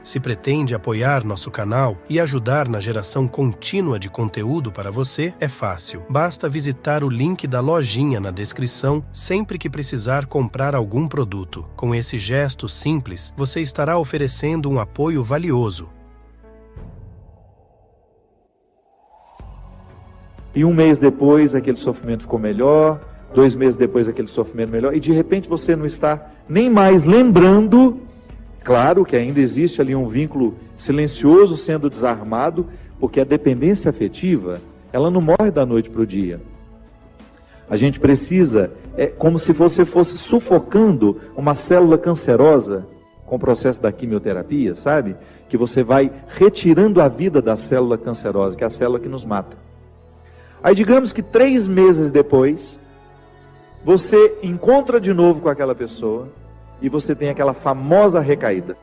Se pretende apoiar nosso canal e ajudar na geração contínua de conteúdo para você, é fácil. Basta visitar o link da lojinha na descrição sempre que precisar comprar algum produto. Com esse gesto simples, você estará oferecendo um apoio valioso. E 1 mês depois aquele sofrimento ficou melhor, 2 meses depois aquele sofrimento melhor, e de repente você não está nem mais lembrando. Claro que ainda existe ali um vínculo silencioso sendo desarmado, porque a dependência afetiva, ela não morre da noite para o dia. A gente precisa, é como se você fosse sufocando uma célula cancerosa com o processo da quimioterapia, sabe? Que você vai retirando a vida da célula cancerosa, que é a célula que nos mata. Aí digamos que 3 meses depois, você encontra de novo com aquela pessoa, e você tem aquela famosa recaída.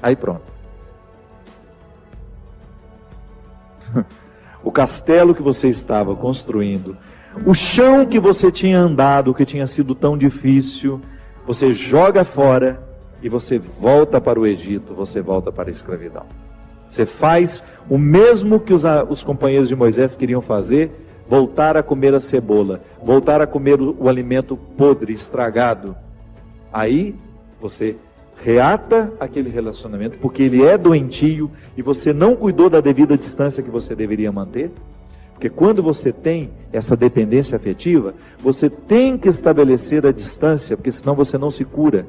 Aí pronto. O castelo que você estava construindo, o chão que você tinha andado, que tinha sido tão difícil, você joga fora e você volta para o Egito, você volta para a escravidão. Você faz o mesmo que os companheiros de Moisés queriam fazer, voltar a comer a cebola, voltar a comer o alimento podre, estragado. Aí você reata aquele relacionamento, porque ele é doentio e você não cuidou da devida distância que você deveria manter. Porque quando você tem essa dependência afetiva, você tem que estabelecer a distância, porque senão você não se cura.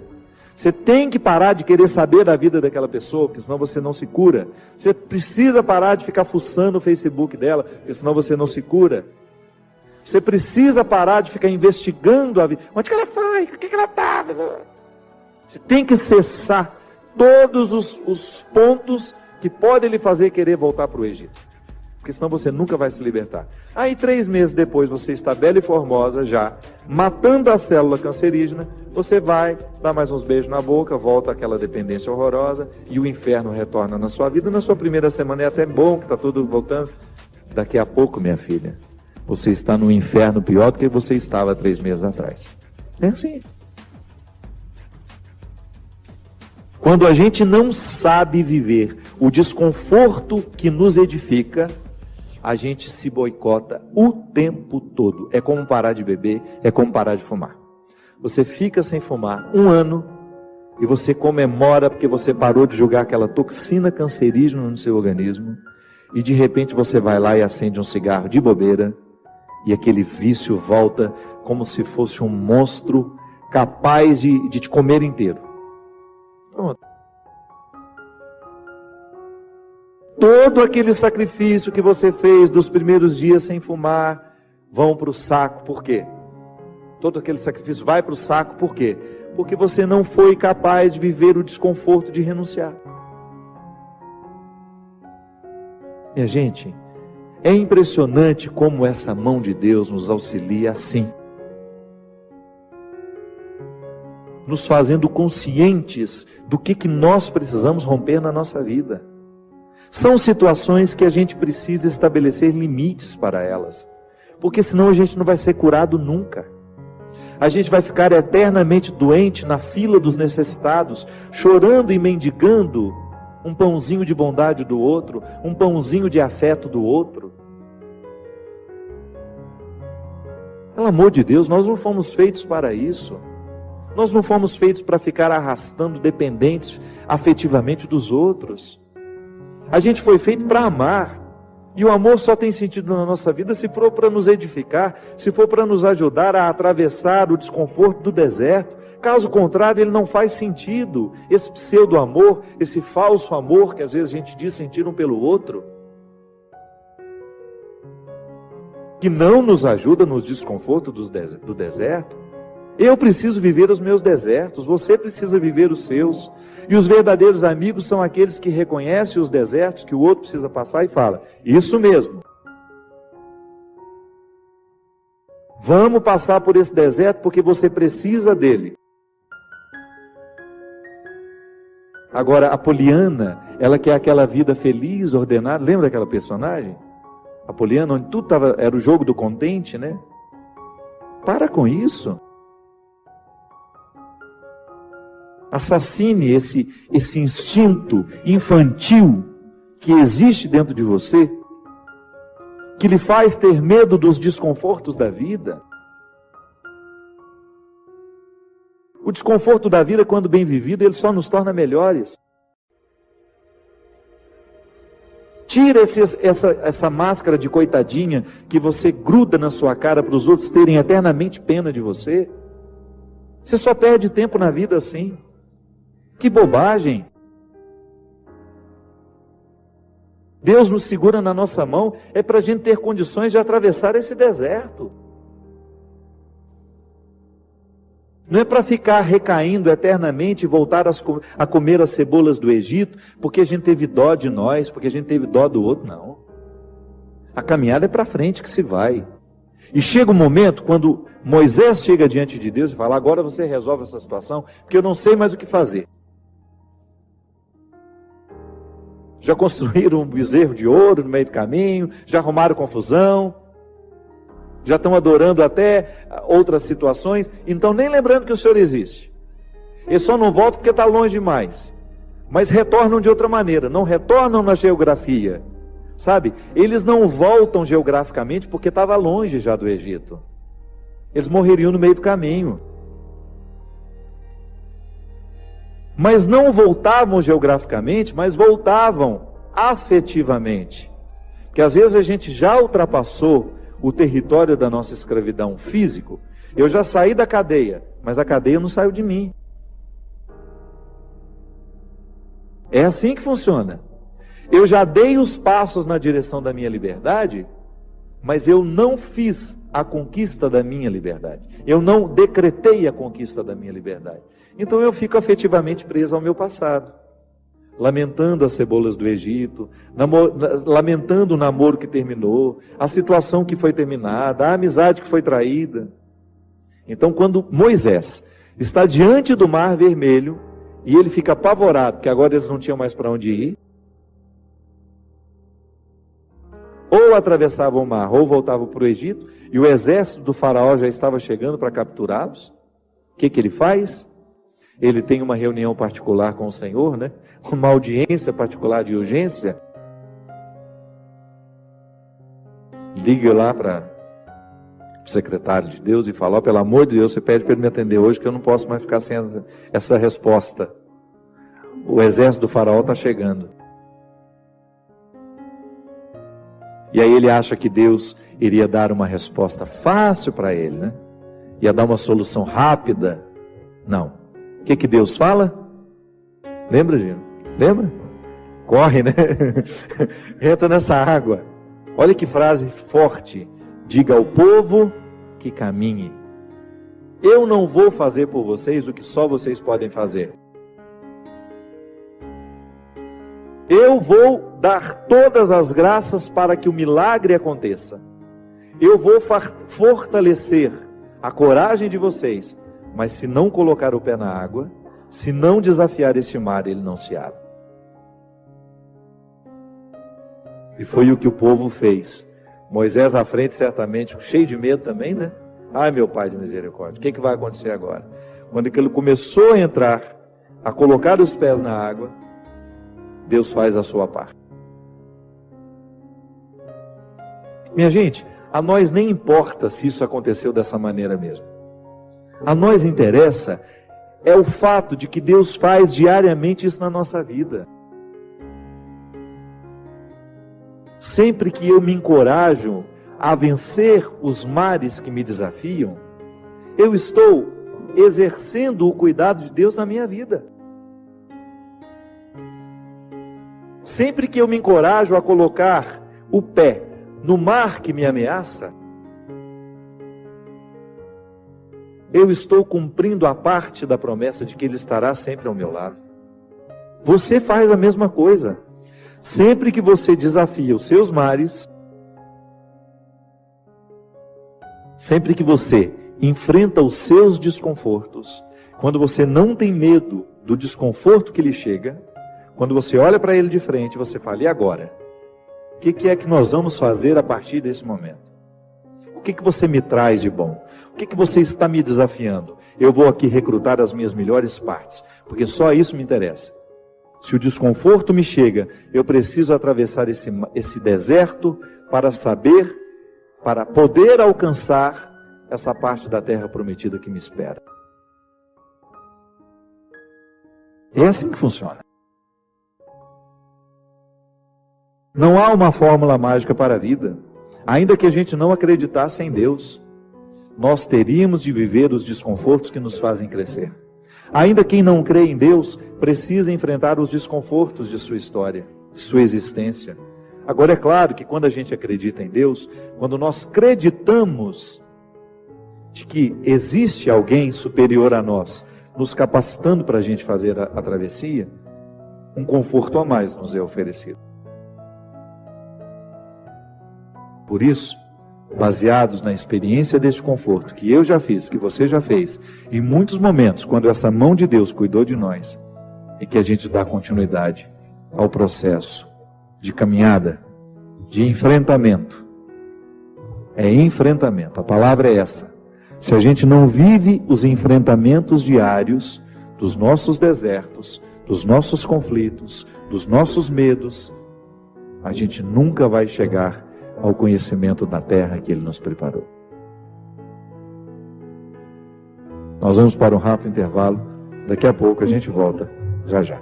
Você tem que parar de querer saber da vida daquela pessoa, porque senão você não se cura. Você precisa parar de ficar fuçando o Facebook dela, porque senão você não se cura. Você precisa parar de ficar investigando a vida. Onde que ela foi? O que ela estava? Você tem que cessar todos os pontos que podem lhe fazer querer voltar para o Egito. Porque senão você nunca vai se libertar. Aí 3 meses depois você está bela e formosa já, matando a célula cancerígena, você vai, dá mais uns beijos na boca, volta àquela dependência horrorosa e o inferno retorna na sua vida. Na sua primeira semana é até bom que está tudo voltando. Daqui a pouco, minha filha, você está no inferno pior do que você estava 3 meses atrás. É assim. Quando a gente não sabe viver o desconforto que nos edifica, a gente se boicota o tempo todo. É como parar de beber, é como parar de fumar. Você fica sem fumar 1 ano e você comemora porque você parou de jogar aquela toxina cancerígena no seu organismo e de repente você vai lá e acende um cigarro de bobeira e aquele vício volta como se fosse um monstro capaz de te comer inteiro. Pronto. Todo aquele sacrifício que você fez dos primeiros dias sem fumar, vão para o saco. Por quê? Todo aquele sacrifício vai para o saco. Por quê? Porque você não foi capaz de viver o desconforto de renunciar. Minha gente, é impressionante como essa mão de Deus nos auxilia assim. Nos fazendo conscientes do que nós precisamos romper na nossa vida. São situações que a gente precisa estabelecer limites para elas. Porque senão a gente não vai ser curado nunca. A gente vai ficar eternamente doente na fila dos necessitados, chorando e mendigando um pãozinho de bondade do outro, um pãozinho de afeto do outro. Pelo amor de Deus, nós não fomos feitos para isso. Nós não fomos feitos para ficar arrastando dependentes afetivamente dos outros. A gente foi feito para amar. E o amor só tem sentido na nossa vida se for para nos edificar, se for para nos ajudar a atravessar o desconforto do deserto. Caso contrário, ele não faz sentido. Esse pseudo-amor, esse falso amor que às vezes a gente diz sentir um pelo outro, que não nos ajuda nos desconfortos do deserto. Eu preciso viver os meus desertos, você precisa viver os seus. E os verdadeiros amigos são aqueles que reconhecem os desertos que o outro precisa passar e fala: isso mesmo. Vamos passar por esse deserto porque você precisa dele. Agora, a Poliana, ela quer aquela vida feliz, ordenada. Lembra aquela personagem? A Poliana, onde tudo era o jogo do contente, né? Para com isso. Assassine esse instinto infantil que existe dentro de você, que lhe faz ter medo dos desconfortos da vida. O desconforto da vida, quando bem vivido, ele só nos torna melhores. Tira essa máscara de coitadinha que você gruda na sua cara para os outros terem eternamente pena de você. Você só perde tempo na vida assim. Que bobagem! Deus nos segura na nossa mão é para a gente ter condições de atravessar esse deserto. Não é para ficar recaindo eternamente e voltar a comer as cebolas do Egito, porque a gente teve dó de nós, porque a gente teve dó do outro, não. A caminhada é para frente que se vai. E chega um momento, quando Moisés chega diante de Deus e fala, agora você resolve essa situação, porque eu não sei mais o que fazer. Já construíram um bezerro de ouro no meio do caminho, já arrumaram confusão, já estão adorando até outras situações, então nem lembrando que o Senhor existe. Eles só não voltam porque está longe demais, mas retornam de outra maneira, não retornam na geografia, sabe? Eles não voltam geograficamente porque estava longe já do Egito. Eles morreriam no meio do caminho. Mas não voltavam geograficamente, mas voltavam afetivamente. Porque às vezes a gente já ultrapassou o território da nossa escravidão físico. Eu já saí da cadeia, mas a cadeia não saiu de mim. É assim que funciona. Eu já dei os passos na direção da minha liberdade, mas eu não fiz a conquista da minha liberdade. Eu não decretei a conquista da minha liberdade. Então eu fico afetivamente preso ao meu passado, lamentando as cebolas do Egito, lamentando o namoro que terminou, a situação que foi terminada, a amizade que foi traída. Então quando Moisés está diante do Mar Vermelho, e ele fica apavorado, porque agora eles não tinham mais para onde ir, ou atravessavam o mar, ou voltavam para o Egito, e o exército do faraó já estava chegando para capturá-los. O que ele faz? Ele tem uma reunião particular com o Senhor, né? Uma audiência particular de urgência. Liga lá para o secretário de Deus e fala, pelo amor de Deus, você pede para ele me atender hoje, que eu não posso mais ficar sem essa resposta. O exército do faraó está chegando. E aí ele acha que Deus iria dar uma resposta fácil para ele, né? Ia dar uma solução rápida. Não. O que Deus fala? Lembra, Gino? Lembra? Corre, né? Entra nessa água. Olha que frase forte. Diga ao povo que caminhe. Eu não vou fazer por vocês o que só vocês podem fazer. Eu vou dar todas as graças para que o milagre aconteça. Eu vou fortalecer a coragem de vocês. Mas se não colocar o pé na água, se não desafiar este mar, ele não se abre. E foi o que o povo fez. Moisés à frente, certamente, cheio de medo também, né? Ai, meu Pai de misericórdia, o que vai acontecer agora? Quando ele começou a entrar, a colocar os pés na água, Deus faz a sua parte. Minha gente, a nós nem importa se isso aconteceu dessa maneira mesmo. A nós interessa é o fato de que Deus faz diariamente isso na nossa vida. Sempre que eu me encorajo a vencer os mares que me desafiam, eu estou exercendo o cuidado de Deus na minha vida. Sempre que eu me encorajo a colocar o pé no mar que me ameaça, eu estou cumprindo a parte da promessa de que Ele estará sempre ao meu lado. Você faz a mesma coisa. Sempre que você desafia os seus mares, sempre que você enfrenta os seus desconfortos, quando você não tem medo do desconforto que lhe chega, quando você olha para ele de frente, você fala, e agora? O que é que nós vamos fazer a partir desse momento? O que você me traz de bom? O que você está me desafiando? eu vou aqui recrutar as minhas melhores partes, porque só isso me interessa. Se o desconforto me chega, eu preciso atravessar esse deserto para poder alcançar essa parte da terra prometida que me espera. É assim que funciona. Não há uma fórmula mágica para a vida. Ainda que a gente não acreditasse em Deus, nós teríamos de viver os desconfortos que nos fazem crescer. Ainda quem não crê em Deus precisa enfrentar os desconfortos de sua história, de sua existência. Agora é claro que quando a gente acredita em Deus, quando nós acreditamos de que existe alguém superior a nós, nos capacitando para a gente fazer a travessia, um conforto a mais nos é oferecido. Por isso, baseados na experiência deste conforto que eu já fiz, que você já fez, em muitos momentos, quando essa mão de Deus cuidou de nós, é que a gente dá continuidade ao processo de caminhada, de enfrentamento. É enfrentamento, a palavra é essa. Se a gente não vive os enfrentamentos diários dos nossos desertos, dos nossos conflitos, dos nossos medos, a gente nunca vai chegar ao conhecimento da terra que Ele nos preparou. Nós vamos para um rápido intervalo. Daqui a pouco a gente volta, já já.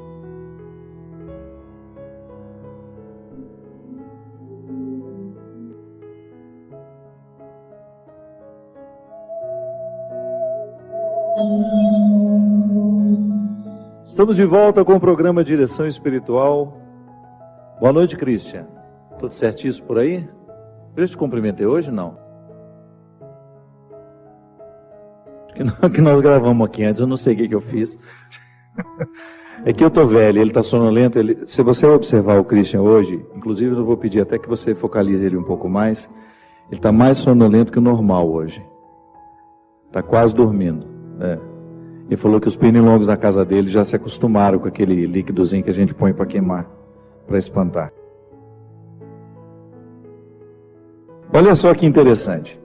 Estamos de volta com o programa Direção Espiritual. Boa noite, Christian. Tudo certíssimo por aí? Eu te cumprimentei hoje? Não. Que nós gravamos aqui antes, eu não sei o que eu fiz. É que eu tô velho, ele está sonolento. Se você observar o Christian hoje, inclusive eu vou pedir até que você focalize ele um pouco mais. Ele está mais sonolento que o normal hoje. Está quase dormindo. Ele falou que os pernilongos da casa dele já se acostumaram com aquele líquidozinho que a gente põe para queimar, para espantar. Olha só que interessante.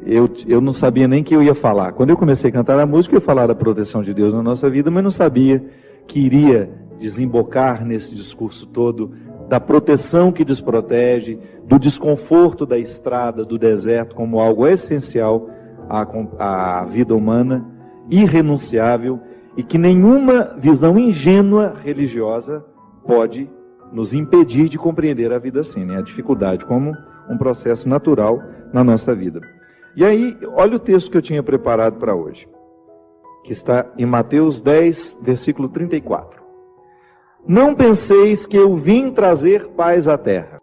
Eu não sabia nem que eu ia falar. Quando eu comecei a cantar a música, eu ia falar da proteção de Deus na nossa vida, mas não sabia que iria desembocar nesse discurso todo da proteção que desprotege, do desconforto da estrada, do deserto, como algo essencial à vida humana, irrenunciável, e que nenhuma visão ingênua religiosa pode nos impedir de compreender a vida assim, né? A dificuldade como um processo natural na nossa vida. E aí, olha o texto que eu tinha preparado para hoje, que está em Mateus 10, versículo 34. Não penseis que eu vim trazer paz à terra.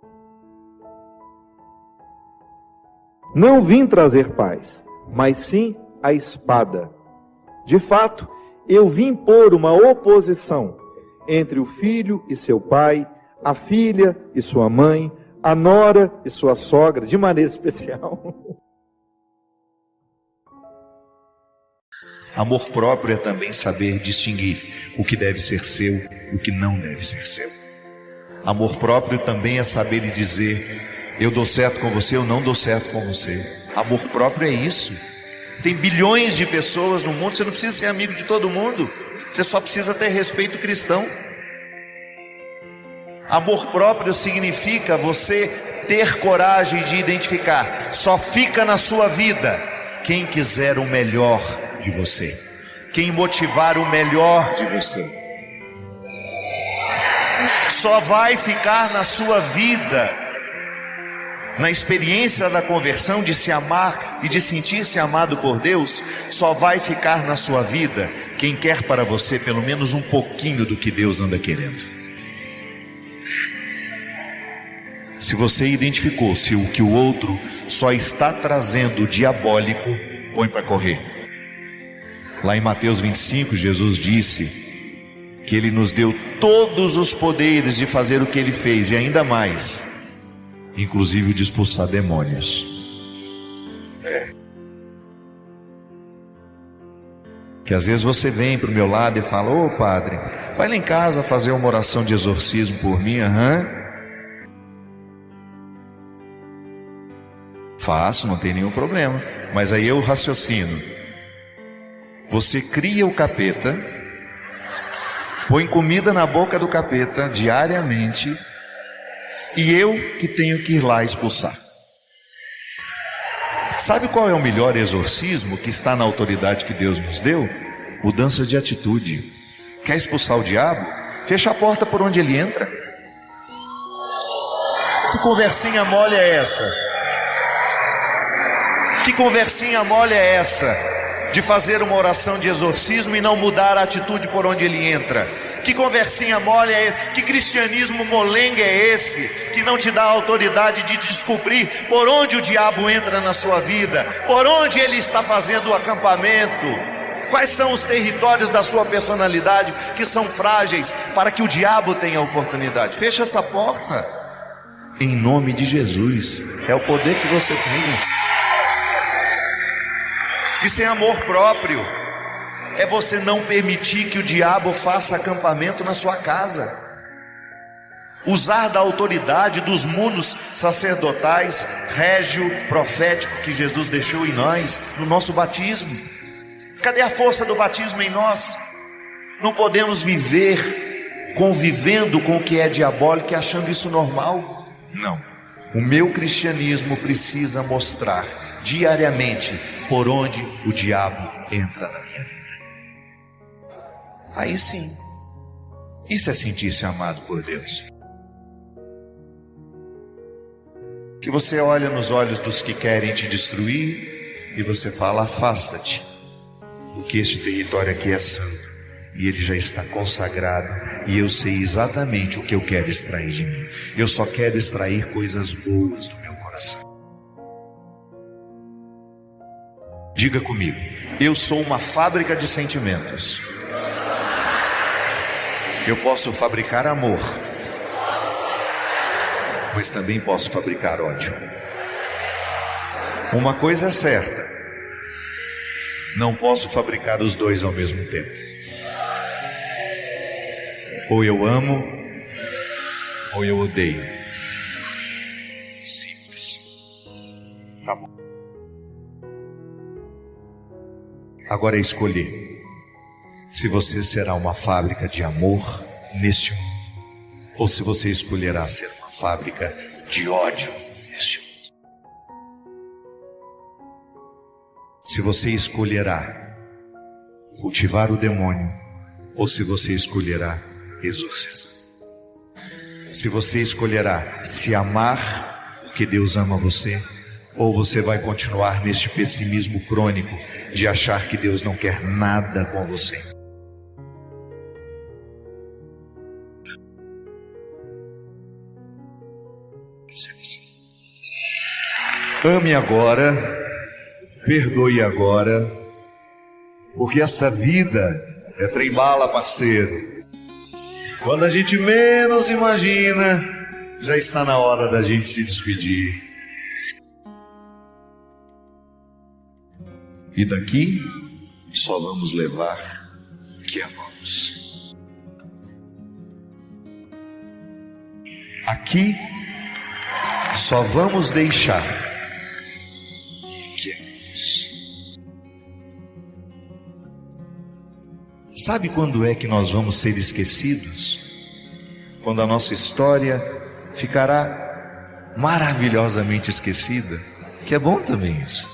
Não vim trazer paz, mas sim a espada. De fato, eu vim pôr uma oposição entre o filho e seu pai, a filha e sua mãe, a nora e sua sogra, de maneira especial. Amor próprio é também saber distinguir o que deve ser seu e o que não deve ser seu. Amor próprio também é saber dizer: eu dou certo com você, eu não dou certo com você. Amor próprio é isso. Tem bilhões de pessoas no mundo, você não precisa ser amigo de todo mundo, você só precisa ter respeito cristão. Amor próprio significa você ter coragem de identificar. Só fica na sua vida quem quiser o melhor de você, quem motivar o melhor de você. Só vai ficar na sua vida, na experiência da conversão, de se amar e de sentir-se amado por Deus, só vai ficar na sua vida quem quer para você pelo menos um pouquinho do que Deus anda querendo. Se você identificou se o que o outro só está trazendo diabólico, põe para correr. Lá em Mateus 25, Jesus disse que Ele nos deu todos os poderes de fazer o que Ele fez e ainda mais, inclusive o de expulsar demônios. Que às vezes você vem para o meu lado e fala: ô padre, vai lá em casa fazer uma oração de exorcismo por mim. Faço, não tem nenhum problema. Mas aí eu raciocino: Você cria o capeta, põe comida na boca do capeta diariamente, e eu que tenho que ir lá expulsar. Sabe qual é o melhor exorcismo que está na autoridade que Deus nos deu? Mudança de atitude. Quer expulsar o diabo? Fecha a porta por onde ele entra. Que conversinha mole é essa? Que conversinha mole é essa? De fazer uma oração de exorcismo e não mudar a atitude por onde ele entra. Que conversinha mole é esse? Que cristianismo molenga é esse? Que não te dá a autoridade de descobrir por onde o diabo entra na sua vida, por onde ele está fazendo o acampamento, quais são os territórios da sua personalidade que são frágeis para que o diabo tenha oportunidade. Fecha essa porta, em nome de Jesus. É o poder que você tem. Isso é amor próprio. É você não permitir que o diabo faça acampamento na sua casa. Usar da autoridade dos mundos sacerdotais, régio, profético que Jesus deixou em nós, no nosso batismo. Cadê a força do batismo em nós? Não podemos viver convivendo com o que é diabólico e achando isso normal. Não. O meu cristianismo precisa mostrar diariamente por onde o diabo entra na minha vida. Aí sim, isso é sentir-se amado por Deus. Que você olha nos olhos dos que querem te destruir e você fala: afasta-te, porque este território aqui é santo e ele já está consagrado, e eu sei exatamente o que eu quero extrair de mim. Eu só quero extrair coisas boas do meu coração. Diga comigo: eu sou uma fábrica de sentimentos. Eu posso fabricar amor, mas também posso fabricar ódio. Uma coisa é certa: não posso fabricar os dois ao mesmo tempo. Ou eu amo, ou eu odeio. Simples. Tá bom. Agora é escolher se você será uma fábrica de amor neste mundo, ou se você escolherá ser uma fábrica de ódio neste mundo. Se você escolherá cultivar o demônio, ou se você escolherá exorcizar. Se você escolherá se amar porque Deus ama você, ou você vai continuar neste pessimismo crônico de achar que Deus não quer nada com você. Ame agora, perdoe agora, porque essa vida é trem-bala, parceiro. Quando a gente menos imagina, já está na hora da gente se despedir. E daqui só vamos levar o que amamos. Aqui só vamos deixar o que amamos. Sabe quando é que nós vamos ser esquecidos? Quando a nossa história ficará maravilhosamente esquecida. Que é bom também isso.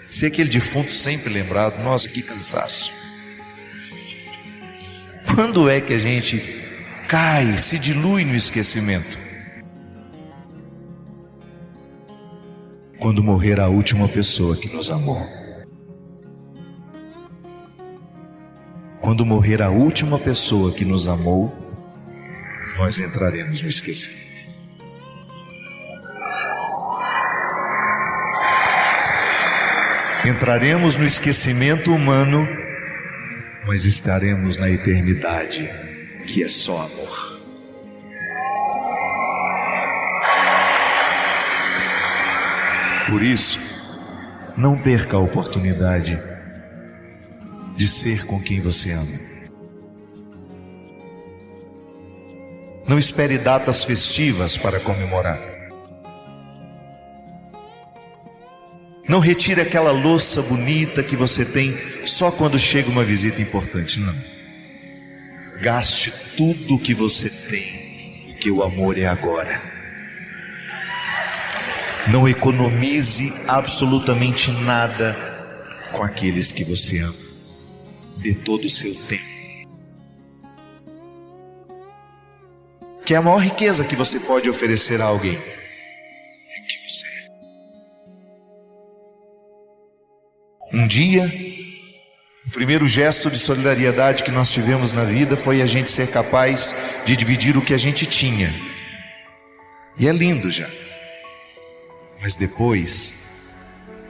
Ser aquele defunto sempre lembrado. Nossa, que cansaço. Quando é que a gente cai, se dilui no esquecimento? Quando morrer a última pessoa que nos amou. Quando morrer a última pessoa que nos amou, nós entraremos no esquecimento. Entraremos no esquecimento humano, mas estaremos na eternidade, que é só amor. Por isso, não perca a oportunidade de ser com quem você ama. Não espere datas festivas para comemorar. Não retire aquela louça bonita que você tem só quando chega uma visita importante, não. Gaste tudo o que você tem, porque o amor é agora. Não economize absolutamente nada com aqueles que você ama. Dê todo o seu tempo. Que é a maior riqueza que você pode oferecer a alguém. É o que você é. Um dia, o primeiro gesto de solidariedade que nós tivemos na vida foi a gente ser capaz de dividir o que a gente tinha. E é lindo já. Mas depois,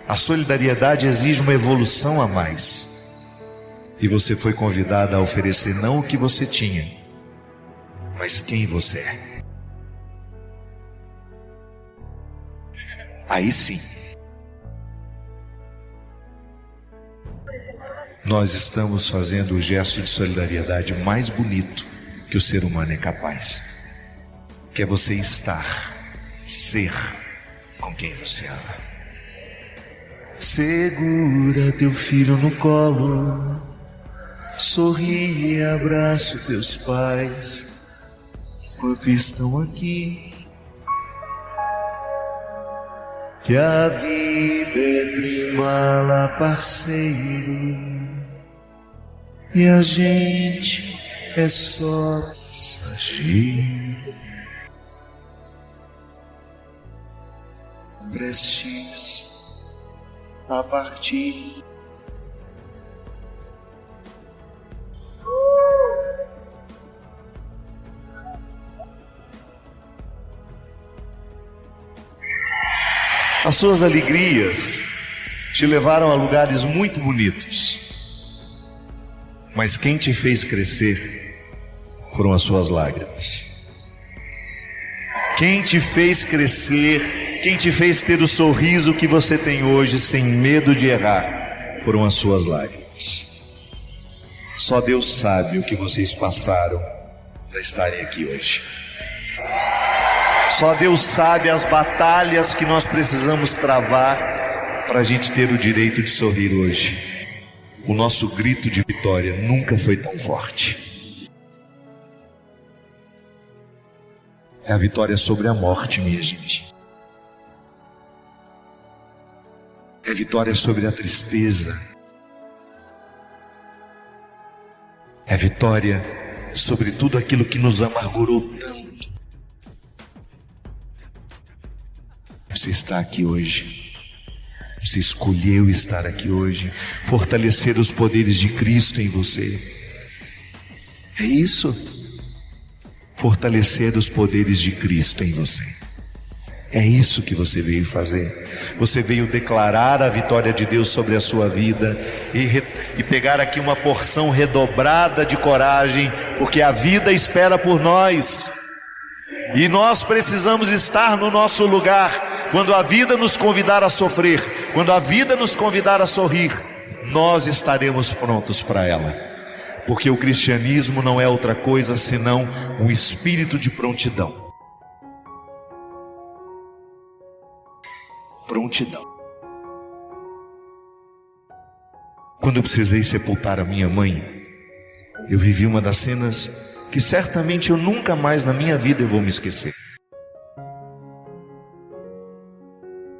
a solidariedade exige uma evolução a mais. E você foi convidada a oferecer não o que você tinha, mas quem você é. Aí sim, nós estamos fazendo o gesto de solidariedade mais bonito que o ser humano é capaz, que é você estar, ser com quem você ama. Segura teu filho no colo, sorri e abraça teus pais enquanto estão aqui. Que a vida é trimala, parceiro, e a gente é só passageiro. Prestes a partir. As suas alegrias te levaram a lugares muito bonitos, mas quem te fez crescer foram as suas lágrimas. Quem te fez crescer, quem te fez ter o sorriso que você tem hoje sem medo de errar, foram as suas lágrimas. Só Deus sabe o que vocês passaram para estarem aqui hoje. Só Deus sabe as batalhas que nós precisamos travar para a gente ter o direito de sorrir hoje. O nosso grito de vitória nunca foi tão forte. É a vitória sobre a morte, minha gente. É vitória sobre a tristeza. É vitória sobre tudo aquilo que nos amargurou tanto. Você está aqui hoje. Você escolheu estar aqui hoje. Fortalecer os poderes de Cristo em você. É isso. Fortalecer os poderes de Cristo em você. É isso que você veio fazer. Você veio declarar a vitória de Deus sobre a sua vida e pegar aqui uma porção redobrada de coragem, porque a vida espera por nós. E nós precisamos estar no nosso lugar. Quando a vida nos convidar a sofrer, quando a vida nos convidar a sorrir, nós estaremos prontos para ela. Porque o cristianismo não é outra coisa senão um espírito de prontidão. Prontidão. Quando eu precisei sepultar a minha mãe, eu vivi uma das cenas que certamente eu nunca mais na minha vida eu vou me esquecer.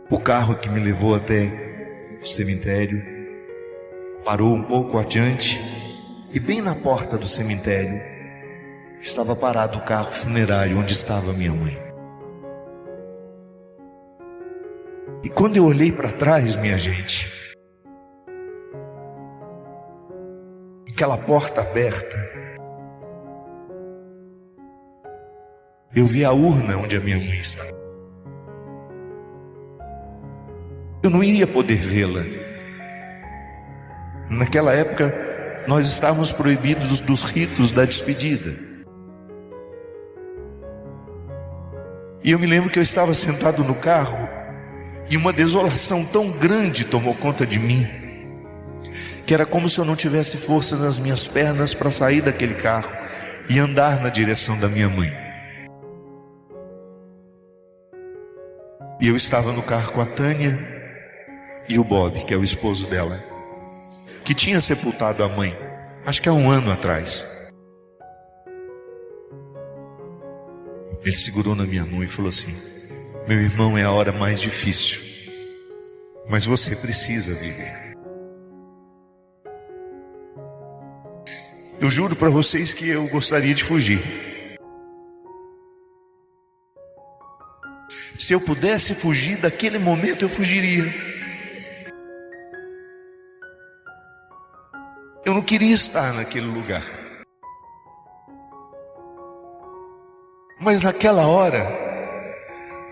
O carro que me levou até o cemitério parou um pouco adiante e bem na porta do cemitério estava parado o carro funerário onde estava minha mãe. E quando eu olhei para trás, minha gente, aquela porta aberta, eu vi a urna onde a minha mãe estava. Eu não iria poder vê-la. Naquela época, nós estávamos proibidos dos ritos da despedida. E eu me lembro que eu estava sentado no carro e uma desolação tão grande tomou conta de mim, que era como se eu não tivesse força nas minhas pernas para sair daquele carro e andar na direção da minha mãe. E eu estava no carro com a Tânia, e o Bob, que é o esposo dela, que tinha sepultado a mãe, acho que há 1 ano atrás. Ele segurou na minha mão e falou assim: meu irmão, é a hora mais difícil, mas você precisa viver. Eu juro para vocês que eu gostaria de fugir. Se eu pudesse fugir daquele momento, eu fugiria. Eu não queria estar naquele lugar. Mas naquela hora,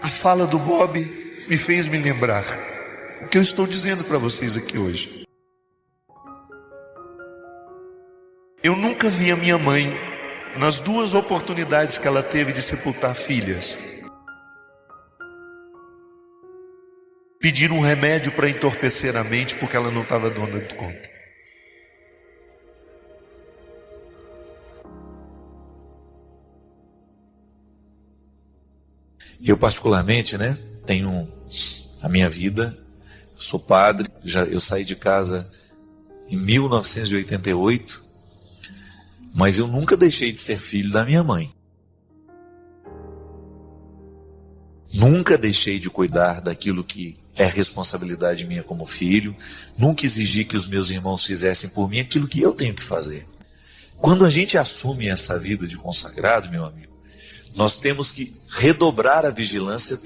a fala do Bob me fez me lembrar o que eu estou dizendo para vocês aqui hoje. Eu nunca vi a minha mãe, nas 2 oportunidades que ela teve de sepultar filhas, pedir um remédio para entorpecer a mente porque ela não estava dando conta. Eu particularmente, tenho a minha vida, sou padre, eu saí de casa em 1988, mas eu nunca deixei de ser filho da minha mãe. Nunca deixei de cuidar daquilo que é responsabilidade minha como filho, nunca exigi que os meus irmãos fizessem por mim aquilo que eu tenho que fazer. Quando a gente assume essa vida de consagrado, meu amigo, nós temos que redobrar a vigilância,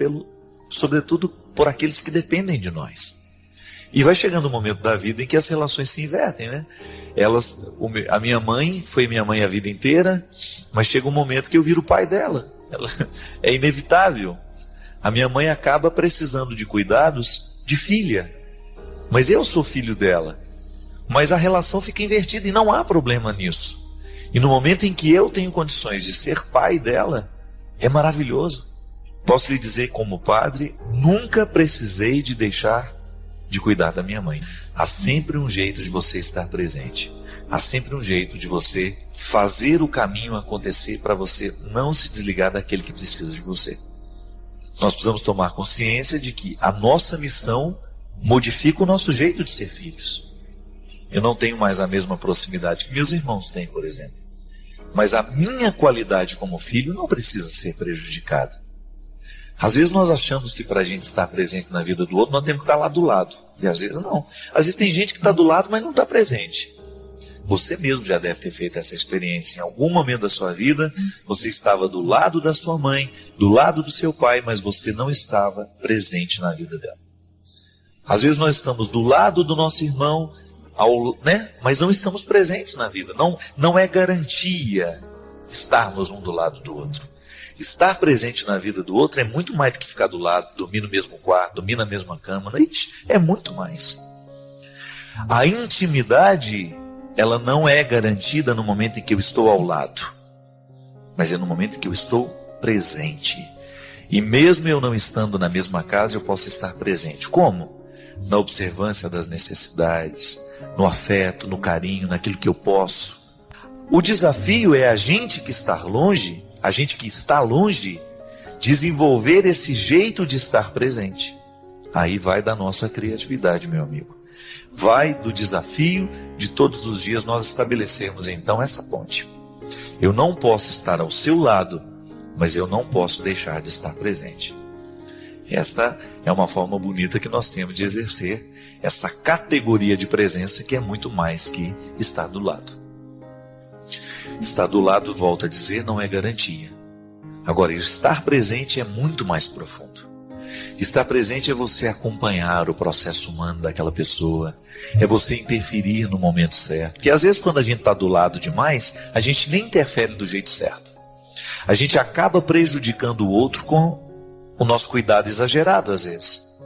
sobretudo por aqueles que dependem de nós. E vai chegando um momento da vida em que as relações se invertem, a minha mãe foi minha mãe a vida inteira, mas chega um momento que eu viro o pai dela. É inevitável. A minha mãe acaba precisando de cuidados de filha, mas eu sou filho dela. Mas a relação fica invertida e não há problema nisso. E no momento em que eu tenho condições de ser pai dela, é maravilhoso. Posso lhe dizer, como padre, nunca precisei de deixar de cuidar da minha mãe. Há sempre um jeito de você estar presente. Há sempre um jeito de você fazer o caminho acontecer para você não se desligar daquele que precisa de você. Nós precisamos tomar consciência de que a nossa missão modifica o nosso jeito de ser filhos. Eu não tenho mais a mesma proximidade que meus irmãos têm, por exemplo. Mas a minha qualidade como filho não precisa ser prejudicada. Às vezes nós achamos que para a gente estar presente na vida do outro, nós temos que estar lá do lado. E às vezes não. Às vezes tem gente que está do lado, mas não está presente. Você mesmo já deve ter feito essa experiência. Em algum momento da sua vida, você estava do lado da sua mãe, do lado do seu pai, mas você não estava presente na vida dela. Às vezes nós estamos do lado do nosso irmão, mas não estamos presentes na vida. Não é garantia estarmos um do lado do outro. Estar presente na vida do outro é muito mais do que ficar do lado, dormir no mesmo quarto, dormir na mesma cama. É muito mais. A intimidade, ela não é garantida no momento em que eu estou ao lado, mas é no momento em que eu estou presente. E mesmo eu não estando na mesma casa, eu posso estar presente. Como? Na observância das necessidades, no afeto, no carinho, naquilo que eu posso. O desafio é a gente que está longe, desenvolver esse jeito de estar presente. Aí vai da nossa criatividade, meu amigo. Vai do desafio de todos os dias nós estabelecermos então essa ponte. Eu não posso estar ao seu lado, mas eu não posso deixar de estar presente. Esta é uma forma bonita que nós temos de exercer essa categoria de presença que é muito mais que estar do lado. Estar do lado, volto a dizer, não é garantia. Agora, estar presente é muito mais profundo. Estar presente é você acompanhar o processo humano daquela pessoa, é você interferir no momento certo. Porque às vezes quando a gente está do lado demais, a gente nem interfere do jeito certo. A gente acaba prejudicando o outro com o nosso cuidado exagerado às vezes.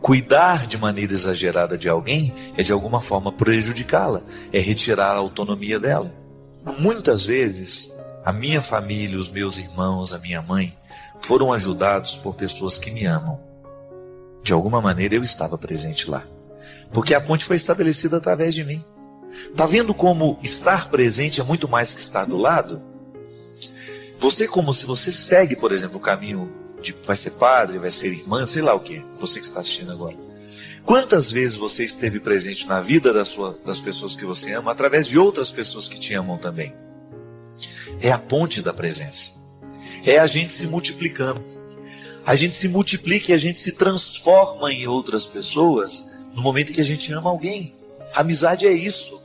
Cuidar de maneira exagerada de alguém é de alguma forma prejudicá-la, é retirar a autonomia dela. Muitas vezes, a minha família, os meus irmãos, a minha mãe, foram ajudados por pessoas que me amam. De alguma maneira eu estava presente lá, porque a ponte foi estabelecida através de mim. Está vendo como estar presente é muito mais que estar do lado? Como se você segue, por exemplo, o caminho de vai ser padre, vai ser irmã, sei lá o que, você que está assistindo agora. Quantas vezes você esteve presente na vida das pessoas que você ama, através de outras pessoas que te amam também? É a ponte da presença. É a gente se multiplicando. A gente se multiplica e a gente se transforma em outras pessoas no momento em que a gente ama alguém. A amizade é isso.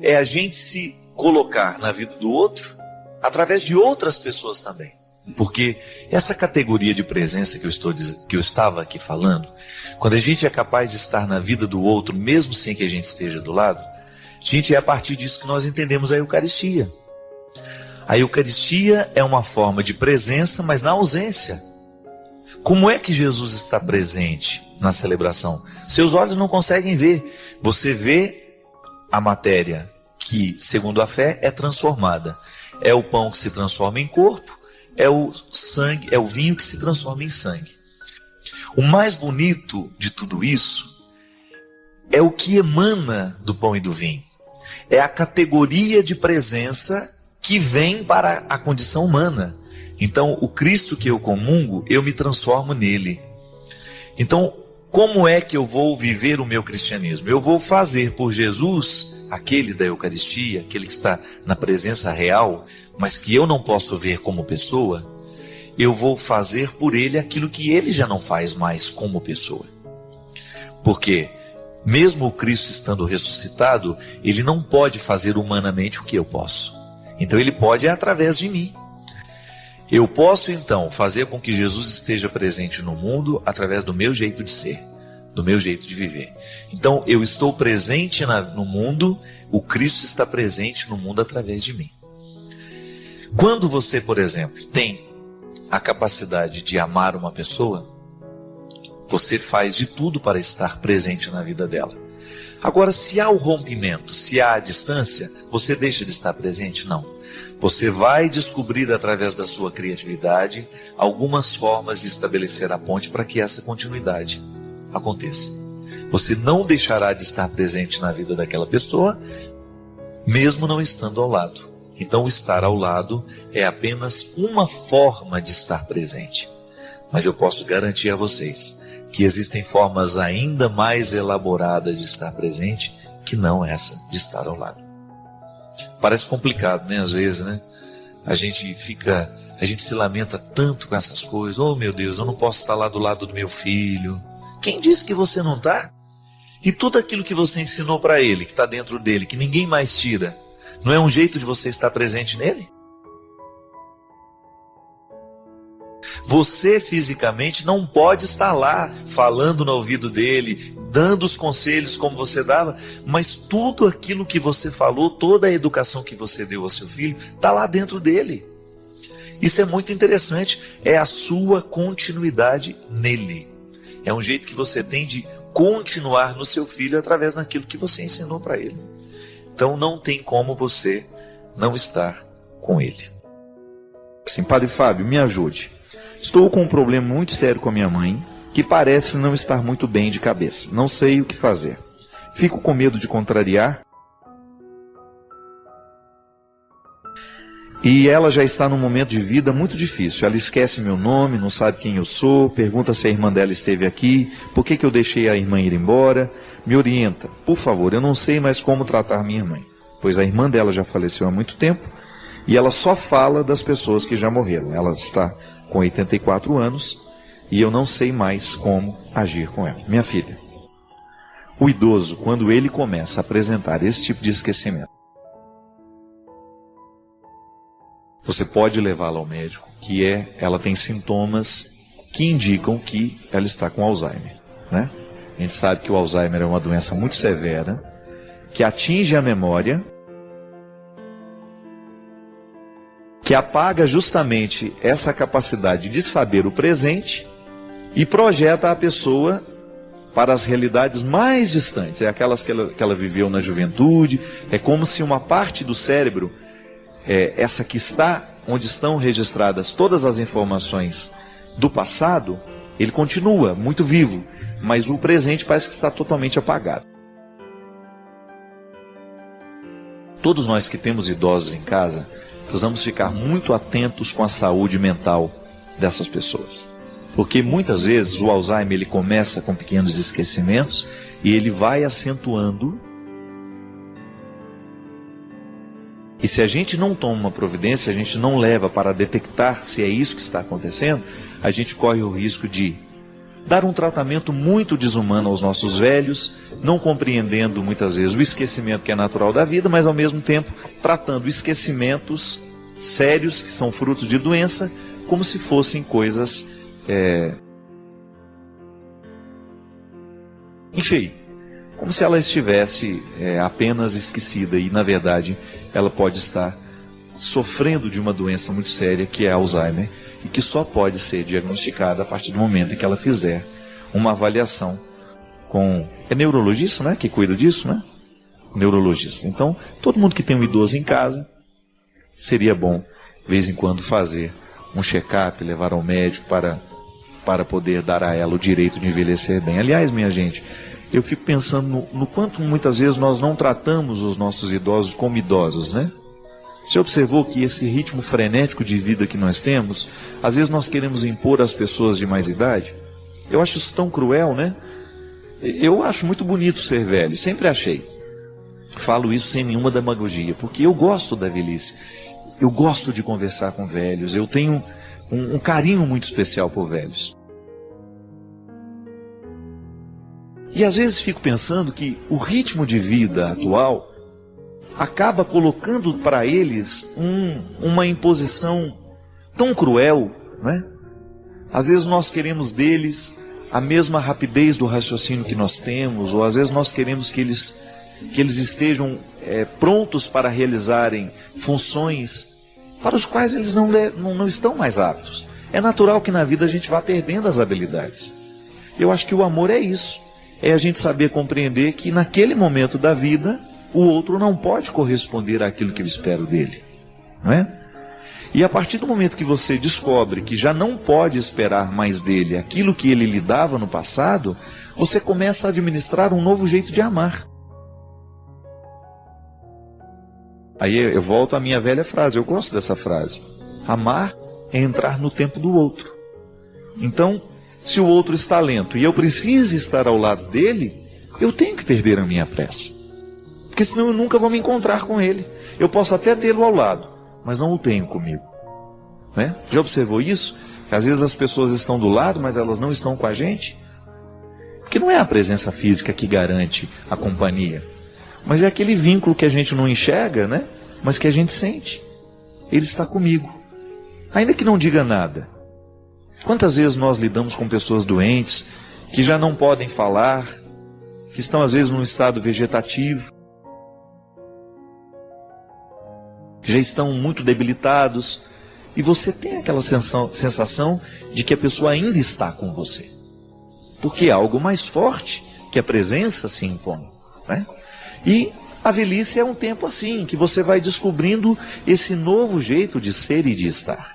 É a gente se colocar na vida do outro através de outras pessoas também. Porque essa categoria de presença que eu estava aqui falando, quando a gente é capaz de estar na vida do outro, mesmo sem que a gente esteja do lado, gente, é a partir disso que nós entendemos a Eucaristia. A Eucaristia é uma forma de presença, mas na ausência. Como é que Jesus está presente na celebração? Seus olhos não conseguem ver. Você vê a matéria que, segundo a fé, é transformada. É o pão que se transforma em corpo, é o sangue, é o vinho que se transforma em sangue. O mais bonito de tudo isso é o que emana do pão e do vinho. É a categoria de presença que vem para a condição humana. Então, o Cristo que eu comungo, eu me transformo nele. Então, como é que eu vou viver o meu cristianismo? Eu vou fazer por Jesus, aquele da Eucaristia, aquele que está na presença real, mas que eu não posso ver como pessoa, eu vou fazer por ele aquilo que ele já não faz mais como pessoa. Porque, mesmo o Cristo estando ressuscitado, ele não pode fazer humanamente o que eu posso. Então ele pode através de mim. Eu posso então fazer com que Jesus esteja presente no mundo através do meu jeito de ser, do meu jeito de viver. Então eu estou presente no mundo, o Cristo está presente no mundo através de mim. Quando você, por exemplo, tem a capacidade de amar uma pessoa, você faz de tudo para estar presente na vida dela. Agora, se há o rompimento, se há a distância, você deixa de estar presente? Não. Você vai descobrir através da sua criatividade algumas formas de estabelecer a ponte para que essa continuidade aconteça. Você não deixará de estar presente na vida daquela pessoa, mesmo não estando ao lado. Então, o estar ao lado é apenas uma forma de estar presente. Mas eu posso garantir a vocês que existem formas ainda mais elaboradas de estar presente que não essa de estar ao lado. Parece complicado, né? Às vezes, né? A gente se lamenta tanto com essas coisas. Oh, meu Deus, eu não posso estar lá do lado do meu filho. Quem disse que você não está? E tudo aquilo que você ensinou para ele, que está dentro dele, que ninguém mais tira, não é um jeito de você estar presente nele? Você fisicamente não pode estar lá falando no ouvido dele, dando os conselhos como você dava, mas tudo aquilo que você falou, toda a educação que você deu ao seu filho, está lá dentro dele. Isso é muito interessante, é a sua continuidade nele. É um jeito que você tem de continuar no seu filho através daquilo que você ensinou para ele. Então não tem como você não estar com ele. Sim, Padre Fábio, me ajude. Estou com um problema muito sério com a minha mãe, que parece não estar muito bem de cabeça. Não sei o que fazer. Fico com medo de contrariar. E ela já está num momento de vida muito difícil. Ela esquece meu nome, não sabe quem eu sou, pergunta se a irmã dela esteve aqui, por que eu deixei a irmã ir embora. Me orienta, por favor, eu não sei mais como tratar minha mãe, pois a irmã dela já faleceu há muito tempo e ela só fala das pessoas que já morreram. Ela está com 84 anos e eu não sei mais como agir com ela. Minha filha, o idoso, quando ele começa a apresentar esse tipo de esquecimento, você pode levá-la ao médico, ela tem sintomas que indicam que ela está com Alzheimer, né? A gente sabe que o Alzheimer é uma doença muito severa, que atinge a memória, que apaga justamente essa capacidade de saber o presente e projeta a pessoa para as realidades mais distantes, aquelas que ela viveu na juventude. É como se uma parte do cérebro, essa que está, onde estão registradas todas as informações do passado, ele continua muito vivo, mas o presente parece que está totalmente apagado. Todos nós que temos idosos em casa, precisamos ficar muito atentos com a saúde mental dessas pessoas. Porque muitas vezes o Alzheimer ele começa com pequenos esquecimentos e ele vai acentuando. E se a gente não toma uma providência, a gente não leva para detectar se é isso que está acontecendo, a gente corre o risco de dar um tratamento muito desumano aos nossos velhos, não compreendendo muitas vezes o esquecimento que é natural da vida, mas ao mesmo tempo tratando esquecimentos sérios que são frutos de doença, como se fossem coisas, enfim, como se ela estivesse apenas esquecida e na verdade ela pode estar sofrendo de uma doença muito séria que é Alzheimer e que só pode ser diagnosticada a partir do momento em que ela fizer uma avaliação com... É neurologista, né? Que cuida disso, né? Neurologista. Então, todo mundo que tem um idoso em casa, seria bom, de vez em quando, fazer um check-up, levar ao médico para poder dar a ela o direito de envelhecer bem. Aliás, minha gente, eu fico pensando no quanto muitas vezes nós não tratamos os nossos idosos como idosos, né? Você observou que esse ritmo frenético de vida que nós temos, às vezes nós queremos impor às pessoas de mais idade? Eu acho isso tão cruel, né? Eu acho muito bonito ser velho, sempre achei. Falo isso sem nenhuma demagogia, porque eu gosto da velhice. Eu gosto de conversar com velhos, eu tenho um carinho muito especial por velhos. E às vezes fico pensando que o ritmo de vida atual acaba colocando para eles uma imposição tão cruel, né? Às vezes nós queremos deles a mesma rapidez do raciocínio que nós temos, ou às vezes nós queremos que eles estejam prontos para realizarem funções para os quais eles não estão mais aptos. É natural que na vida a gente vá perdendo as habilidades. Eu acho que o amor é isso, é a gente saber compreender que naquele momento da vida o outro não pode corresponder àquilo que eu espero dele, não é? E a partir do momento que você descobre que já não pode esperar mais dele aquilo que ele lhe dava no passado, você começa a administrar um novo jeito de amar. Aí eu volto à minha velha frase, eu gosto dessa frase. Amar é entrar no tempo do outro. Então, se o outro está lento e eu preciso estar ao lado dele, eu tenho que perder a minha pressa. Porque senão eu nunca vou me encontrar com ele. Eu posso até tê-lo ao lado, mas não o tenho comigo. Né? Já observou isso? Que às vezes as pessoas estão do lado, mas elas não estão com a gente? Porque não é a presença física que garante a companhia, mas é aquele vínculo que a gente não enxerga, né? Mas que a gente sente. Ele está comigo, ainda que não diga nada. Quantas vezes nós lidamos com pessoas doentes, que já não podem falar, que estão às vezes num estado vegetativo, que já estão muito debilitados, e você tem aquela sensação de que a pessoa ainda está com você, porque é algo mais forte que a presença se impõe, né? E a velhice é um tempo assim, que você vai descobrindo esse novo jeito de ser e de estar.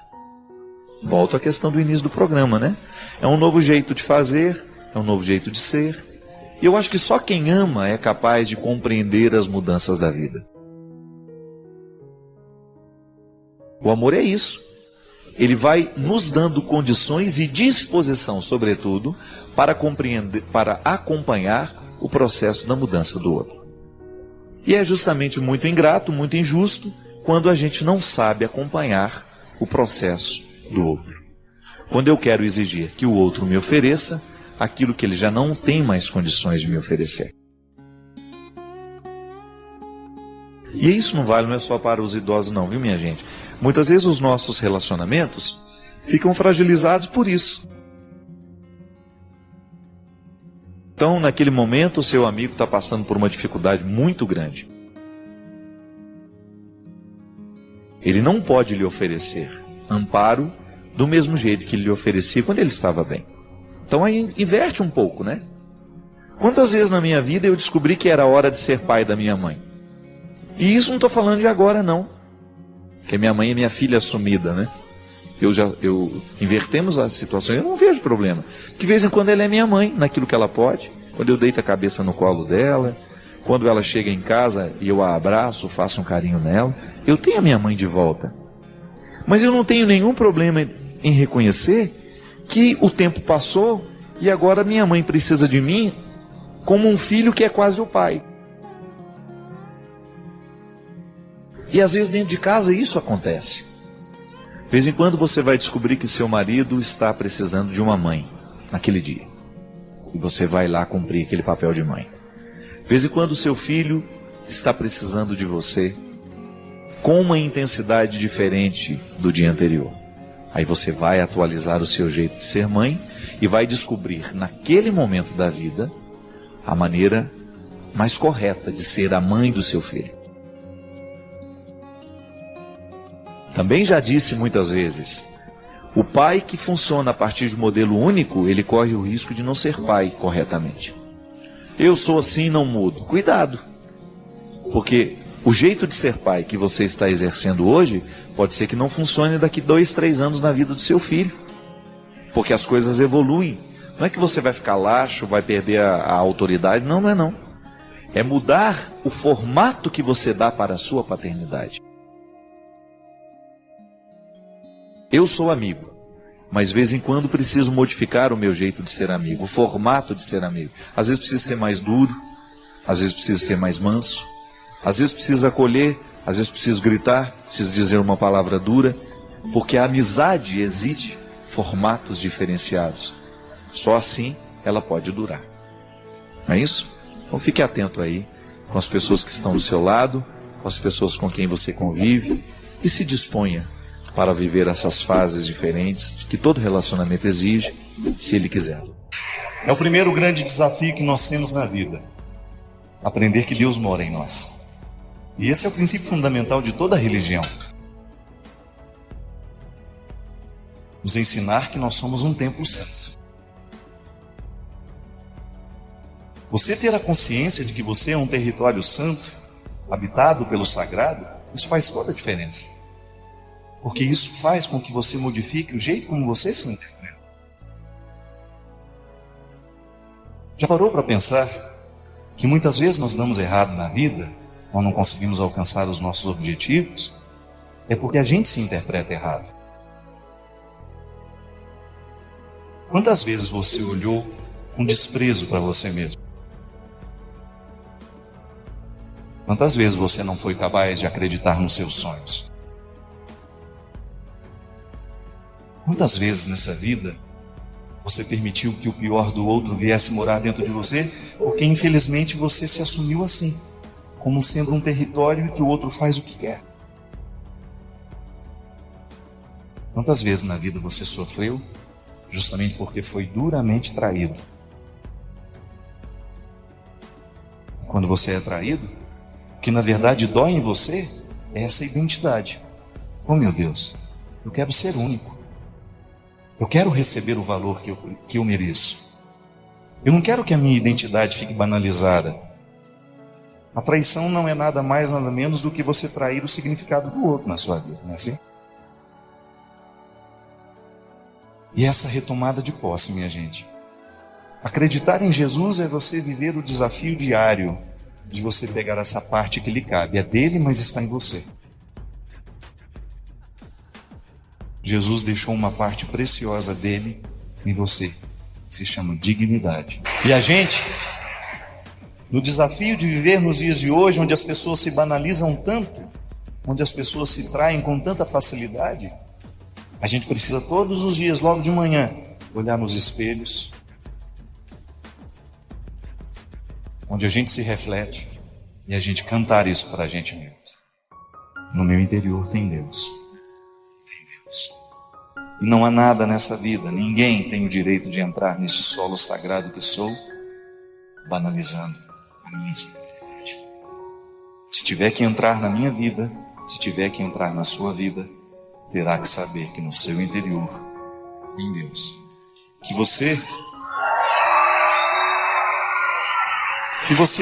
Volto à questão do início do programa, né? É um novo jeito de fazer, é um novo jeito de ser. E eu acho que só quem ama é capaz de compreender as mudanças da vida. O amor é isso. Ele vai nos dando condições e disposição, sobretudo, para compreender, para acompanhar o processo da mudança do outro. E é justamente muito ingrato, muito injusto, quando a gente não sabe acompanhar o processo do outro. Quando eu quero exigir que o outro me ofereça aquilo que ele já não tem mais condições de me oferecer. E isso não é só para os idosos não, viu minha gente? Muitas vezes os nossos relacionamentos ficam fragilizados por isso. Então, naquele momento, o seu amigo está passando por uma dificuldade muito grande. Ele não pode lhe oferecer amparo do mesmo jeito que ele lhe oferecia quando ele estava bem. Então, aí inverte um pouco, né? Quantas vezes na minha vida eu descobri que era hora de ser pai da minha mãe? E isso não estou falando de agora, não. Porque minha mãe é minha filha assumida, né? Invertemos a situação, eu não vejo problema. De vez em quando ela é minha mãe, naquilo que ela pode. Quando eu deito a cabeça no colo dela, quando ela chega em casa e eu a abraço, faço um carinho nela, eu tenho a minha mãe de volta. Mas eu não tenho nenhum problema em reconhecer que o tempo passou e agora minha mãe precisa de mim como um filho que é quase o pai. E às vezes dentro de casa isso acontece. De vez em quando você vai descobrir que seu marido está precisando de uma mãe naquele dia. E você vai lá cumprir aquele papel de mãe. De vez em quando seu filho está precisando de você com uma intensidade diferente do dia anterior. Aí você vai atualizar o seu jeito de ser mãe e vai descobrir naquele momento da vida a maneira mais correta de ser a mãe do seu filho. Também já disse muitas vezes, o pai que funciona a partir de modelo único, ele corre o risco de não ser pai corretamente. Eu sou assim, não mudo. Cuidado, porque o jeito de ser pai que você está exercendo hoje, pode ser que não funcione daqui 2, 3 anos na vida do seu filho. Porque as coisas evoluem. Não é que você vai ficar laxo, vai perder a autoridade. Não, não é não. É mudar o formato que você dá para a sua paternidade. Eu sou amigo, mas de vez em quando preciso modificar o meu jeito de ser amigo, o formato de ser amigo. Às vezes preciso ser mais duro, às vezes preciso ser mais manso, às vezes preciso acolher, às vezes preciso gritar, preciso dizer uma palavra dura, porque a amizade exige formatos diferenciados. Só assim ela pode durar. Não é isso? Então fique atento aí com as pessoas que estão do seu lado, com as pessoas com quem você convive e se disponha para viver essas fases diferentes que todo relacionamento exige, se ele quiser. É o primeiro grande desafio que nós temos na vida. Aprender que Deus mora em nós. E esse é o princípio fundamental de toda religião. Nos ensinar que nós somos um templo santo. Você ter a consciência de que você é um território santo, habitado pelo sagrado, isso faz toda a diferença. Porque isso faz com que você modifique o jeito como você se interpreta. Já parou para pensar que muitas vezes nós damos errado na vida, ou não conseguimos alcançar os nossos objetivos, é porque a gente se interpreta errado. Quantas vezes você olhou com desprezo para você mesmo? Quantas vezes você não foi capaz de acreditar nos seus sonhos? Quantas vezes nessa vida você permitiu que o pior do outro viesse morar dentro de você, porque infelizmente você se assumiu assim, como sendo um território que o outro faz o que quer? Quantas vezes na vida você sofreu justamente porque foi duramente traído? Quando você é traído, o que na verdade dói em você é essa identidade. Oh meu Deus, eu quero ser único. Eu quero receber o valor que eu mereço. Eu não quero que a minha identidade fique banalizada. A traição não é nada mais, nada menos do que você trair o significado do outro na sua vida, não é assim? E essa retomada de posse, minha gente. Acreditar em Jesus é você viver o desafio diário de você pegar essa parte que lhe cabe. É dele, mas está em você. Jesus deixou uma parte preciosa dele em você, que se chama dignidade. E a gente, no desafio de viver nos dias de hoje, onde as pessoas se banalizam tanto, onde as pessoas se traem com tanta facilidade, a gente precisa todos os dias, logo de manhã, olhar nos espelhos, onde a gente se reflete e a gente cantar isso para a gente mesmo. No meu interior tem Deus. E não há nada nessa vida, ninguém tem o direito de entrar nesse solo sagrado que sou, banalizando a minha sinceridade. Se tiver que entrar na minha vida, se tiver que entrar na sua vida, terá que saber que no seu interior tem Deus. Que você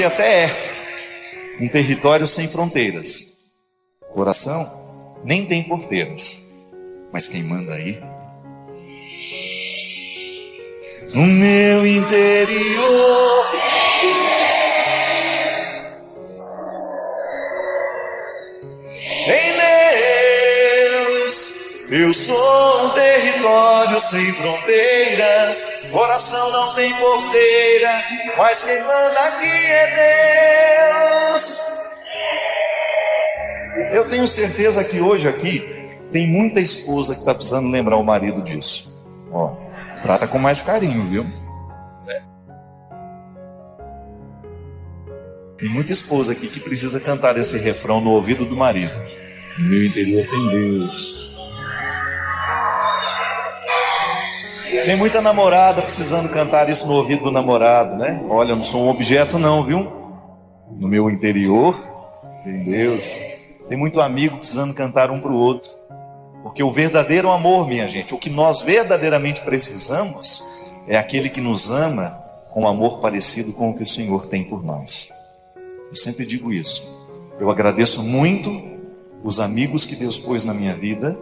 até é um território sem fronteiras. O coração nem tem porteiras. Mas quem manda aí? No meu interior em Deus Eu sou um território sem fronteiras, coração não tem porteira, mas quem manda aqui é Deus. Eu tenho certeza que hoje aqui tem muita esposa que está precisando lembrar o marido disso. Ó, trata com mais carinho, viu? Tem muita esposa aqui que precisa cantar esse refrão no ouvido do marido. No meu interior tem Deus. Tem muita namorada precisando cantar isso no ouvido do namorado, né? Olha, eu não sou um objeto não, viu? No meu interior tem Deus. Tem muito amigo precisando cantar um para o outro. Porque o verdadeiro amor, minha gente, o que nós verdadeiramente precisamos é aquele que nos ama com um amor parecido com o que o Senhor tem por nós. Eu sempre digo isso. Eu agradeço muito os amigos que Deus pôs na minha vida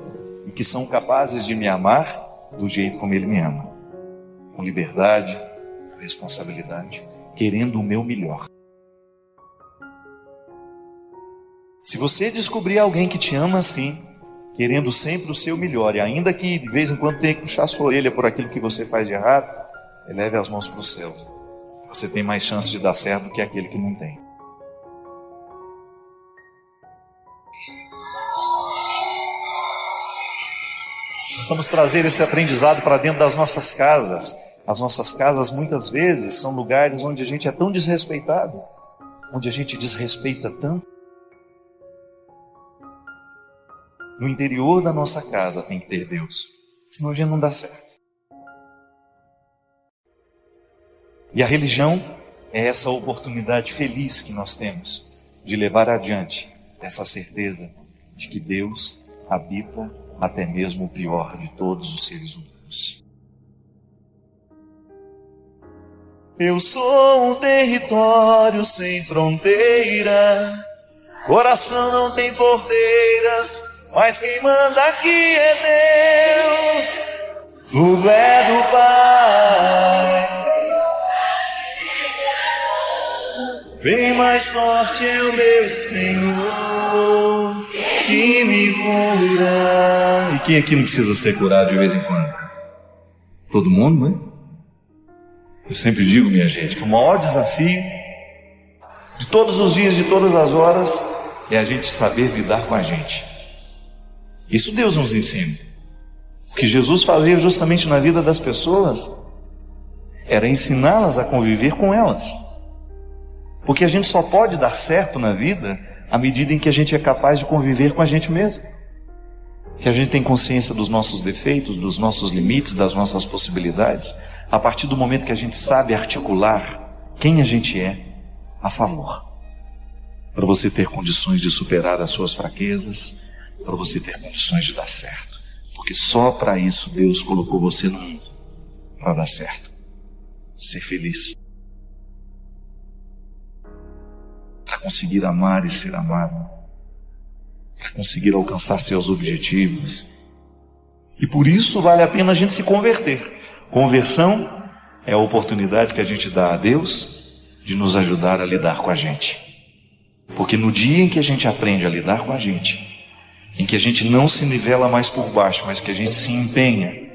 e que são capazes de me amar do jeito como Ele me ama, com liberdade, com responsabilidade, querendo o meu melhor. Se você descobrir alguém que te ama assim, querendo sempre o seu melhor, e ainda que de vez em quando tenha que puxar sua orelha por aquilo que você faz de errado, eleve as mãos para o céu. Você tem mais chance de dar certo do que aquele que não tem. Precisamos trazer esse aprendizado para dentro das nossas casas. As nossas casas muitas vezes são lugares onde a gente é tão desrespeitado, onde a gente desrespeita tanto. No interior da nossa casa tem que ter Deus, senão a gente não dá certo. E a religião é essa oportunidade feliz que nós temos de levar adiante essa certeza de que Deus habita até mesmo o pior de todos os seres humanos. Eu sou um território sem fronteira, coração não tem porteiras, mas quem manda aqui é Deus. Tudo é do Pai. Bem mais forte é o meu Senhor, que me cura. E quem aqui não precisa ser curado de vez em quando? Todo mundo, né? Eu sempre digo, minha gente, que o maior desafio de todos os dias, de todas as horas, é a gente saber lidar com a gente. Isso Deus nos ensina. O que Jesus fazia justamente na vida das pessoas era ensiná-las a conviver com elas. Porque a gente só pode dar certo na vida à medida em que a gente é capaz de conviver com a gente mesmo. Que a gente tem consciência dos nossos defeitos, dos nossos limites, das nossas possibilidades, a partir do momento que a gente sabe articular quem a gente é a favor. Para você ter condições de superar as suas fraquezas, para você ter condições de dar certo. Porque só para isso Deus colocou você no mundo, para dar certo, ser feliz, para conseguir amar e ser amado, para conseguir alcançar seus objetivos. E por isso vale a pena a gente se converter. Conversão é a oportunidade que a gente dá a Deus de nos ajudar a lidar com a gente. Porque no dia em que a gente aprende a lidar com a gente, em que a gente não se nivela mais por baixo, mas que a gente se empenha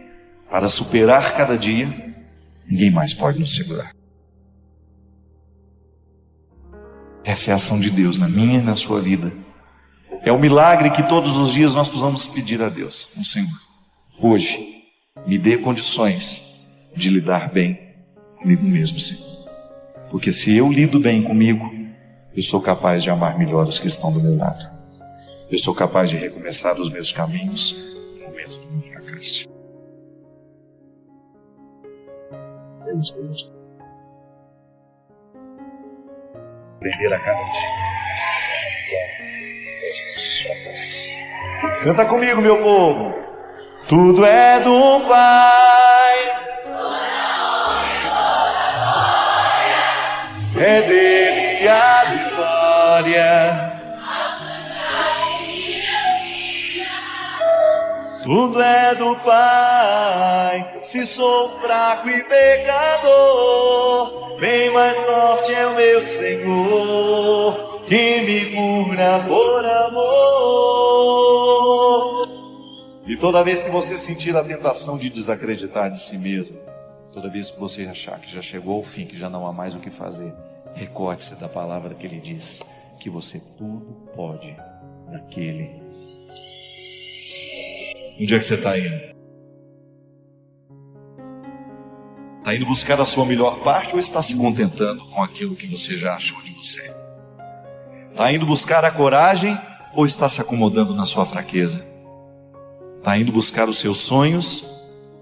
para superar cada dia, ninguém mais pode nos segurar. Essa é a ação de Deus na minha e na sua vida. É o milagre que todos os dias nós precisamos pedir a Deus. Senhor, hoje, me dê condições de lidar bem comigo mesmo, Senhor. Porque se eu lido bem comigo, eu sou capaz de amar melhor os que estão do meu lado. Eu sou capaz de recomeçar os meus caminhos no momento do meu fracasso. Aprender a cada dia os nossos fracassos. Canta comigo, meu povo. Tudo é do Pai, é dele a vitória. Tudo é do Pai, se sou fraco e pecador, bem mais forte é o meu Senhor, que me cura por amor. E toda vez que você sentir a tentação de desacreditar de si mesmo, toda vez que você achar que já chegou ao fim, que já não há mais o que fazer, recorde-se da palavra que ele diz, que você tudo pode naquele. Onde é que você está indo? Está indo buscar a sua melhor parte ou está se contentando com aquilo que você já achou de você? Está indo buscar a coragem ou está se acomodando na sua fraqueza? Está indo buscar os seus sonhos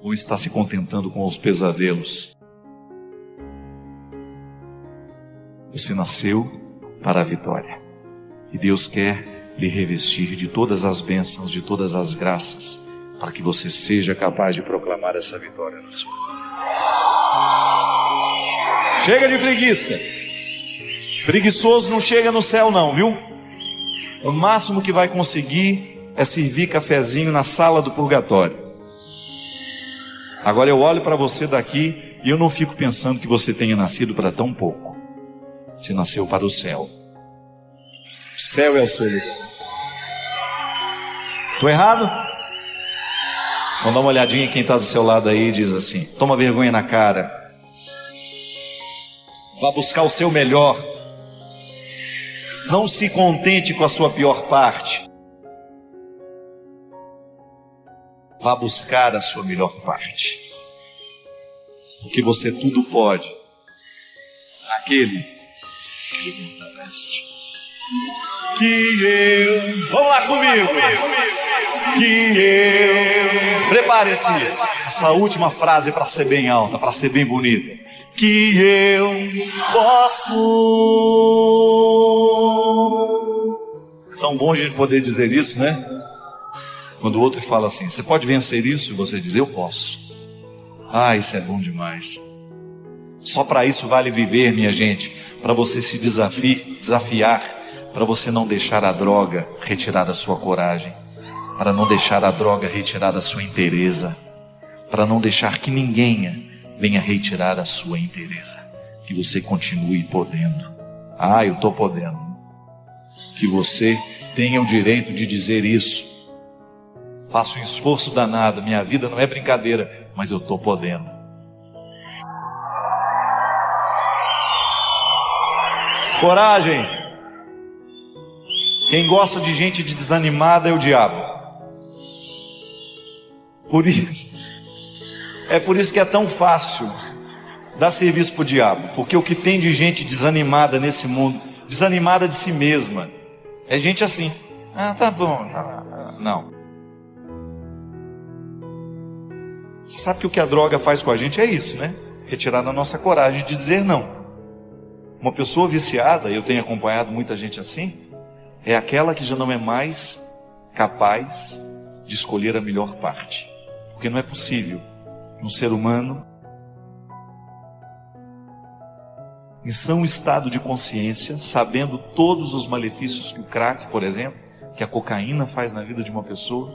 ou está se contentando com os pesadelos? Você nasceu para a vitória e Deus quer lhe revestir de todas as bênçãos, de todas as graças, para que você seja capaz de proclamar essa vitória na sua vida. Chega de preguiça. Preguiçoso não chega no céu não, viu? O máximo que vai conseguir é servir cafezinho na sala do purgatório. Agora eu olho para você daqui e eu não fico pensando que você tenha nascido para tão pouco. Você nasceu para o céu. O céu é o seu lugar. Estou errado? Vamos dar uma olhadinha em quem está do seu lado aí e diz assim: toma vergonha na cara. Vá buscar o seu melhor. Não se contente com a sua pior parte. Vá buscar a sua melhor parte. Porque você tudo pode naquele que lhe fortalece. Que eu... Vamos lá comigo. Que eu... Prepare-se. Essa última frase para ser bem alta, para ser bem bonita. Que eu posso. Tão bom a gente poder dizer isso, né? Quando o outro fala assim: você pode vencer isso? E você diz: eu posso. Ah, isso é bom demais. Só para isso vale viver, minha gente. Para você se desafiar, para você não deixar a droga retirar da sua coragem, para não deixar a droga retirar da sua inteireza, para não deixar que ninguém venha retirar a sua inteireza, que você continue podendo. Ah, eu estou podendo. Que você tenha o direito de dizer isso. Faço um esforço danado, minha vida não é brincadeira, mas eu estou podendo. Coragem. Quem gosta de gente desanimada é o diabo. É por isso que é tão fácil dar serviço para o diabo, porque o que tem de gente desanimada nesse mundo, desanimada de si mesma, é gente assim: ah, tá bom, não. Você sabe que o que a droga faz com a gente é isso, né? Retirar da nossa coragem de dizer não. Uma pessoa viciada, eu tenho acompanhado muita gente assim, é aquela que já não é mais capaz de escolher a melhor parte, porque não é possível um ser humano em são estado de consciência, sabendo todos os malefícios que o crack, por exemplo, que a cocaína faz na vida de uma pessoa,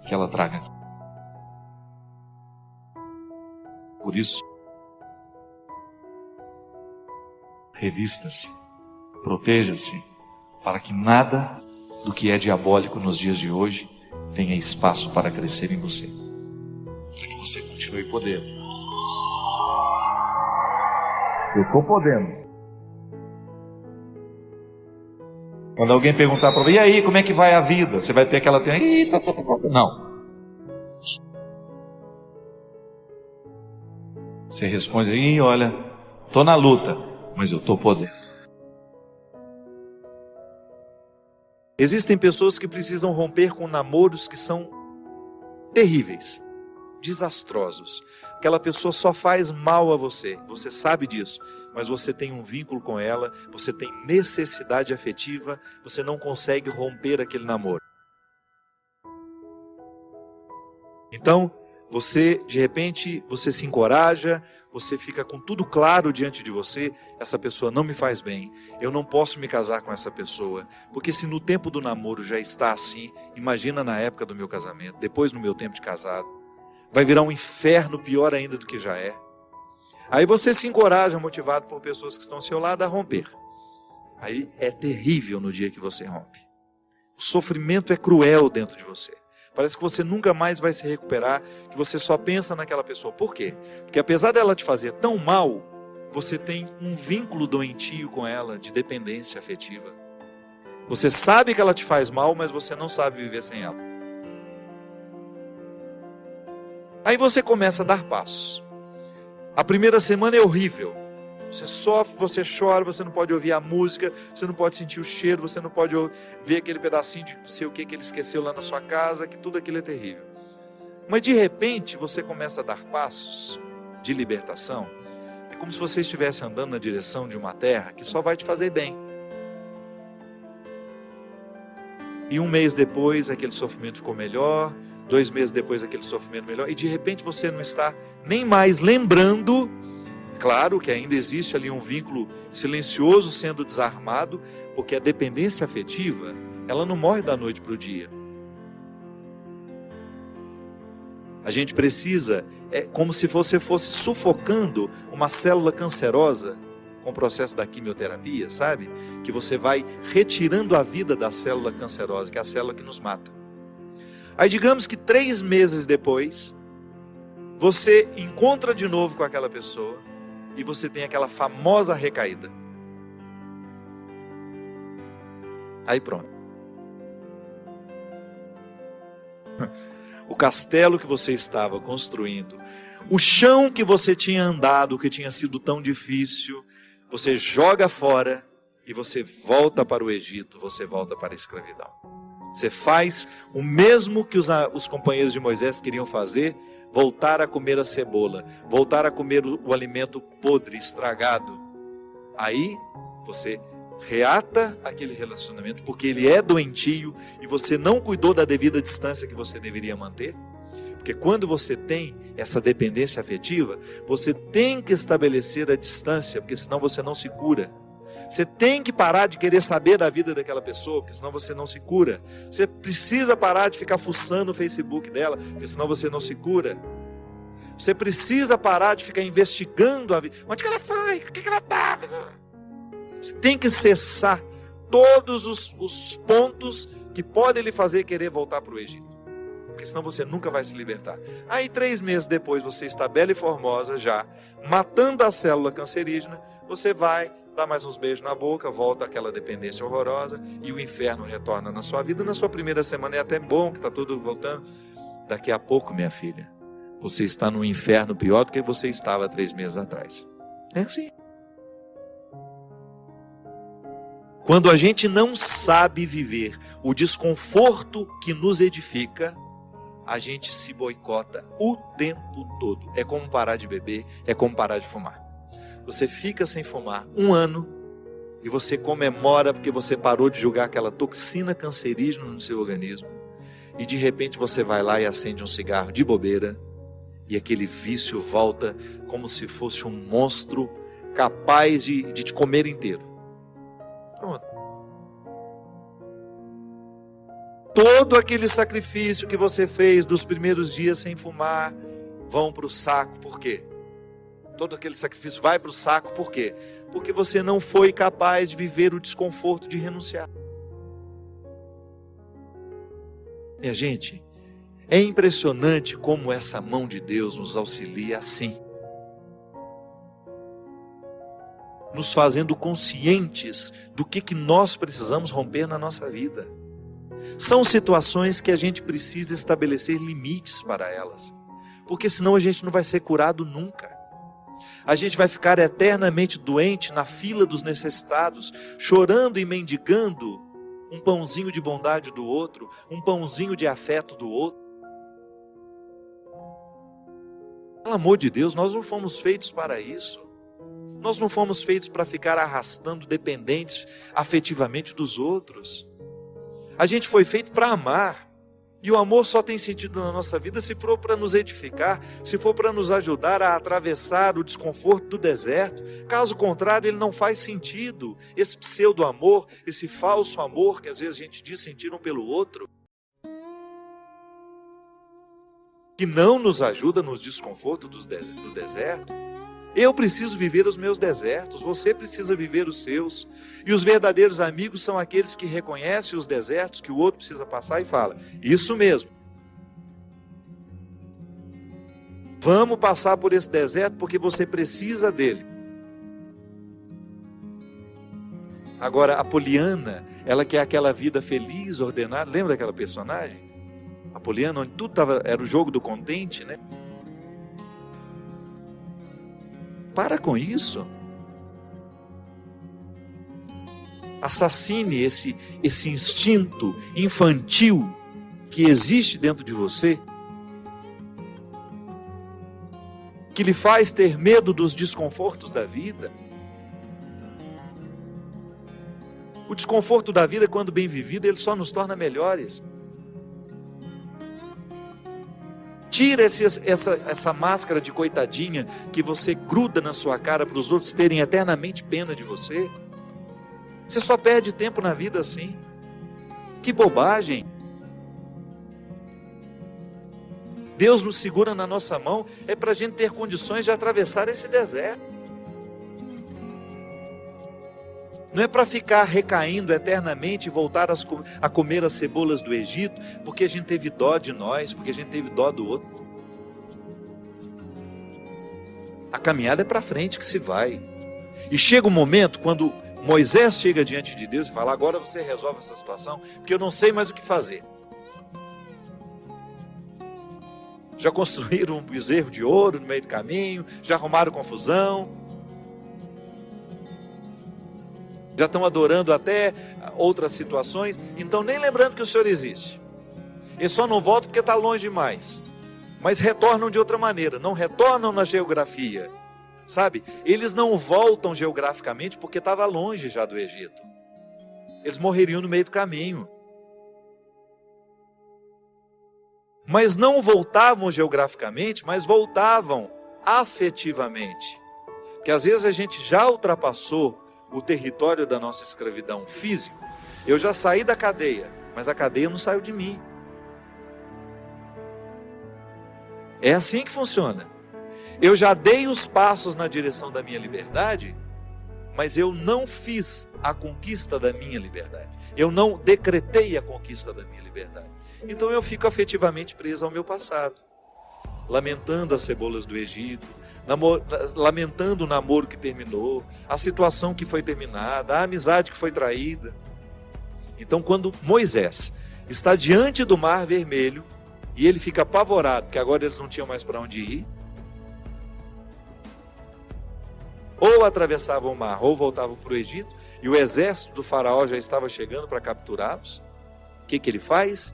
que ela traga aqui. Por isso, revista-se, proteja-se, para que nada do que é diabólico nos dias de hoje tenha espaço para crescer em você, para que você continue podendo. Eu estou podendo. Quando alguém perguntar para você: e aí, como é que vai a vida? Você vai ter aquela... Não. Você responde: olha, estou na luta, mas eu estou podendo. Existem pessoas que precisam romper com namoros que são terríveis, desastrosos. Aquela pessoa só faz mal a você, você sabe disso, mas você tem um vínculo com ela, você tem necessidade afetiva, você não consegue romper aquele namoro. Então, você, de repente, você se encoraja, você fica com tudo claro diante de você: essa pessoa não me faz bem, eu não posso me casar com essa pessoa, porque se no tempo do namoro já está assim, imagina na época do meu casamento, depois no meu tempo de casado, vai virar um inferno pior ainda do que já é. Aí você se encoraja, motivado por pessoas que estão ao seu lado, a romper. Aí é terrível no dia que você rompe. O sofrimento é cruel dentro de você, Parece que você nunca mais vai se recuperar, que você só pensa naquela pessoa. Por quê? Porque apesar dela te fazer tão mal, você tem um vínculo doentio com ela, de dependência afetiva. Você sabe que ela te faz mal, mas você não sabe viver sem ela. Aí você começa a dar passos. A primeira semana é horrível. Você sofre, você chora, você não pode ouvir a música, você não pode sentir o cheiro, você não pode ver aquele pedacinho de não sei o que ele esqueceu lá na sua casa, que tudo aquilo é terrível. Mas de repente você começa a dar passos de libertação. É como se você estivesse andando na direção de uma terra que só vai te fazer bem. E um mês depois aquele sofrimento ficou melhor, 2 meses depois aquele sofrimento melhor, e de repente você não está nem mais lembrando. Claro que ainda existe ali um vínculo silencioso sendo desarmado, porque a dependência afetiva, ela não morre da noite para o dia. A gente precisa, é como se você fosse sufocando uma célula cancerosa com o processo da quimioterapia, sabe? Que você vai retirando a vida da célula cancerosa, que é a célula que nos mata. Aí digamos que 3 meses depois, você encontra de novo com aquela pessoa, e você tem aquela famosa recaída. Aí pronto. O castelo que você estava construindo, o chão que você tinha andado, que tinha sido tão difícil, você joga fora e você volta para o Egito, você volta para a escravidão. Você faz o mesmo que os companheiros de Moisés queriam fazer, voltar a comer a cebola, voltar a comer o alimento podre, estragado. Aí você reata aquele relacionamento, porque ele é doentio e você não cuidou da devida distância que você deveria manter. Porque quando você tem essa dependência afetiva, você tem que estabelecer a distância, porque senão você não se cura. Você tem que parar de querer saber da vida daquela pessoa, porque senão você não se cura. Você precisa parar de ficar fuçando o Facebook dela, porque senão você não se cura. Você precisa parar de ficar investigando a vida. Onde que ela foi? O que ela está? Você tem que cessar todos os pontos que podem lhe fazer querer voltar para o Egito. Porque senão você nunca vai se libertar. Aí 3 meses depois você está bela e formosa já, matando a célula cancerígena, você vai dá mais uns beijos na boca, volta àquela dependência horrorosa e o inferno retorna na sua vida. Na sua primeira semana é até bom que está tudo voltando. Daqui a pouco, minha filha, você está no inferno pior do que você estava 3 meses atrás. É assim. Quando a gente não sabe viver o desconforto que nos edifica, a gente se boicota o tempo todo. É como parar de beber, é como parar de fumar. Você fica sem fumar 1 ano e você comemora porque você parou de jogar aquela toxina cancerígena no seu organismo. E de repente você vai lá e acende um cigarro de bobeira e aquele vício volta como se fosse um monstro capaz de te comer inteiro. Pronto. Todo aquele sacrifício que você fez dos primeiros dias sem fumar vão para o saco. Por quê? Todo aquele sacrifício vai para o saco, por quê? Porque você não foi capaz de viver o desconforto de renunciar. Minha gente, é impressionante como essa mão de Deus nos auxilia assim. Nos fazendo conscientes do que nós precisamos romper na nossa vida. São situações que a gente precisa estabelecer limites para elas. Porque senão a gente não vai ser curado nunca. A gente vai ficar eternamente doente na fila dos necessitados, chorando e mendigando um pãozinho de bondade do outro, um pãozinho de afeto do outro. Pelo amor de Deus, nós não fomos feitos para isso. Nós não fomos feitos para ficar arrastando dependentes afetivamente dos outros. A gente foi feito para amar. E o amor só tem sentido na nossa vida se for para nos edificar, se for para nos ajudar a atravessar o desconforto do deserto. Caso contrário, ele não faz sentido. Esse pseudo-amor, esse falso amor que às vezes a gente diz sentir um pelo outro, que não nos ajuda nos desconfortos do deserto. Eu preciso viver os meus desertos, você precisa viver os seus. E os verdadeiros amigos são aqueles que reconhecem os desertos que o outro precisa passar e fala: isso mesmo, Vamos passar por esse deserto porque você precisa dele. Agora, a Poliana, ela quer aquela vida feliz, ordenada. Lembra daquela personagem? A Poliana, onde tudo era o jogo do contente, né? Para com isso. Assassine esse instinto infantil que existe dentro de você, que lhe faz ter medo dos desconfortos da vida. O desconforto da vida, quando bem vivido, ele só nos torna melhores. Tira essa máscara de coitadinha que você gruda na sua cara para os outros terem eternamente pena de você. Você só perde tempo na vida assim. Que bobagem. Deus nos segura na nossa mão é para a gente ter condições de atravessar esse deserto. Não é para ficar recaindo eternamente e voltar a comer as cebolas do Egito, porque a gente teve dó de nós, porque a gente teve dó do outro. A caminhada é para frente que se vai. E chega um momento quando Moisés chega diante de Deus e fala: agora você resolve essa situação, porque eu não sei mais o que fazer. Já construíram um bezerro de ouro no meio do caminho, já arrumaram confusão, já estão adorando até outras situações, então nem lembrando que o Senhor existe. Eles só não voltam porque está longe demais, mas retornam de outra maneira, não retornam na geografia, sabe? Eles não voltam geograficamente porque estava longe já do Egito. Eles morreriam no meio do caminho. Mas não voltavam geograficamente, mas voltavam afetivamente. Porque às vezes a gente já ultrapassou o território da nossa escravidão física. Eu já saí da cadeia, mas a cadeia não saiu de mim. É assim que funciona. Eu já dei os passos na direção da minha liberdade, mas eu não fiz a conquista da minha liberdade. Eu não decretei a conquista da minha liberdade. Então eu fico afetivamente preso ao meu passado, lamentando as cebolas do Egito, lamentando o namoro que terminou, a situação que foi terminada, a amizade que foi traída. Então, quando Moisés está diante do Mar Vermelho e ele fica apavorado, porque agora eles não tinham mais para onde ir, ou atravessavam o mar, ou voltavam para o Egito, e o exército do faraó já estava chegando para capturá-los. O que ele faz?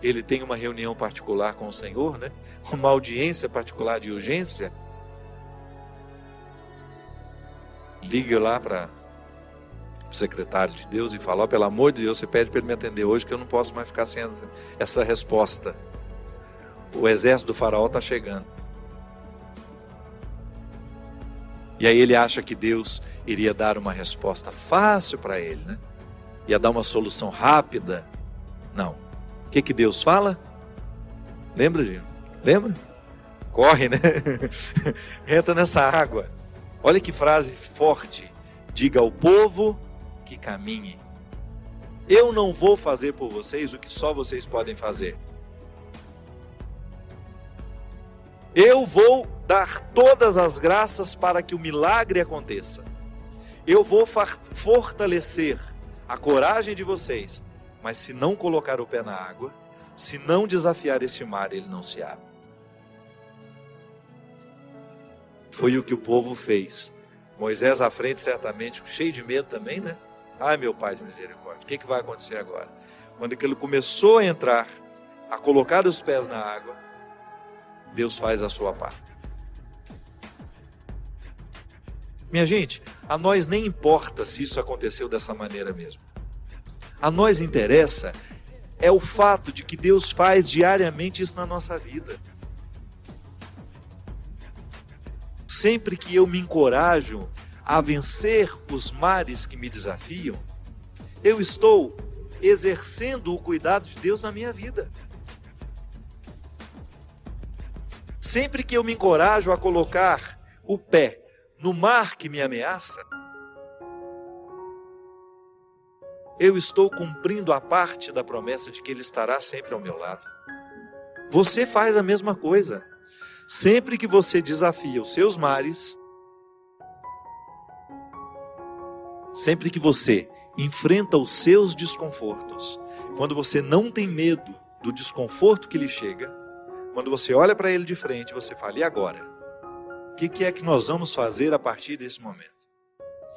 Ele tem uma reunião particular com o Senhor, né? Uma audiência particular de urgência. Liga lá para o secretário de Deus e fala: pelo amor de Deus, você pede para ele me atender hoje, que eu não posso mais ficar sem essa resposta. O exército do faraó está chegando. E aí ele acha que Deus iria dar uma resposta fácil para ele, né? Ia dar uma solução rápida. Não. O que Deus fala? Lembra, Gil? Lembra? Corre, né? Entra nessa água. Olha que frase forte. Diga ao povo que caminhe. Eu não vou fazer por vocês o que só vocês podem fazer. Eu vou dar todas as graças para que o milagre aconteça. Eu vou fortalecer a coragem de vocês. Mas se não colocar o pé na água, se não desafiar este mar, ele não se abre. Foi o que o povo fez. Moisés à frente, certamente, cheio de medo também, né? Ai, meu Pai de misericórdia, o que vai acontecer agora? Quando ele começou a entrar, a colocar os pés na água, Deus faz a sua parte. Minha gente, a nós nem importa se isso aconteceu dessa maneira mesmo. A nós interessa é o fato de que Deus faz diariamente isso na nossa vida. Sempre que eu me encorajo a vencer os mares que me desafiam, eu estou exercendo o cuidado de Deus na minha vida. Sempre que eu me encorajo a colocar o pé no mar que me ameaça, eu estou cumprindo a parte da promessa de que Ele estará sempre ao meu lado. Você faz a mesma coisa. sempre que você desafia os seus mares, sempre que você enfrenta os seus desconfortos, quando você não tem medo do desconforto que lhe chega, quando você olha para ele de frente, você fala: e agora? O que é que nós vamos fazer a partir desse momento?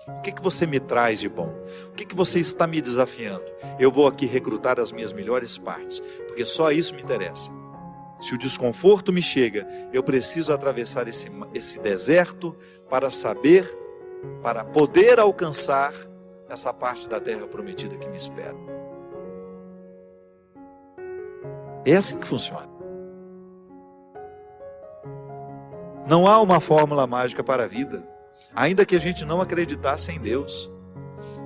O que você me traz de bom? O que você está me desafiando? Eu vou aqui recrutar as minhas melhores partes, porque só isso me interessa. Se o desconforto me chega, eu preciso atravessar esse deserto para poder alcançar essa parte da terra prometida que me espera. É assim que funciona. Não há uma fórmula mágica para a vida. Ainda que a gente não acreditasse em Deus,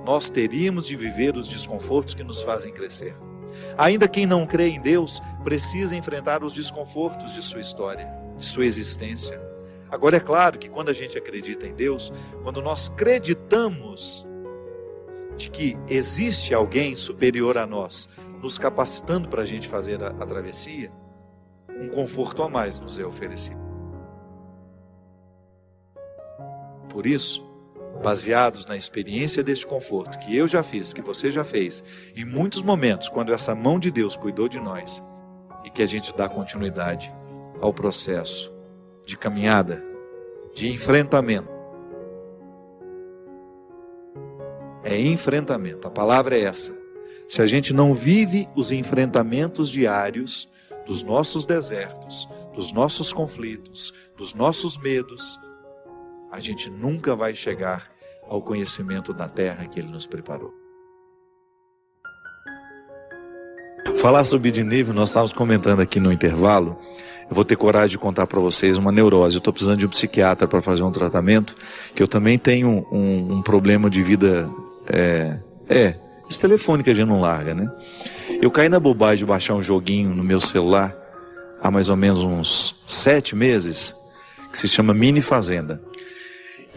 nós teríamos de viver os desconfortos que nos fazem crescer. Ainda quem não crê em Deus precisa enfrentar os desconfortos de sua história, de sua existência. Agora é claro que quando a gente acredita em Deus, quando nós acreditamos de que existe alguém superior a nós, nos capacitando para a gente fazer a travessia, um conforto a mais nos é oferecido. Por isso, baseados na experiência deste conforto que eu já fiz, que você já fez, em muitos momentos, quando essa mão de Deus cuidou de nós, e que a gente dá continuidade ao processo de caminhada, de enfrentamento. É enfrentamento, a palavra é essa. Se a gente não vive os enfrentamentos diários dos nossos desertos, dos nossos conflitos, dos nossos medos, a gente nunca vai chegar ao conhecimento da terra que Ele nos preparou. Falar sobre de nível, nós estávamos comentando aqui no intervalo. Eu vou ter coragem de contar para vocês uma neurose. Eu estou precisando de um psiquiatra para fazer um tratamento, que eu também tenho um problema de vida. Esse telefone que a gente não larga, né? Eu caí na bobagem de baixar um joguinho no meu celular há mais ou menos uns 7 meses, que se chama Mini Fazenda.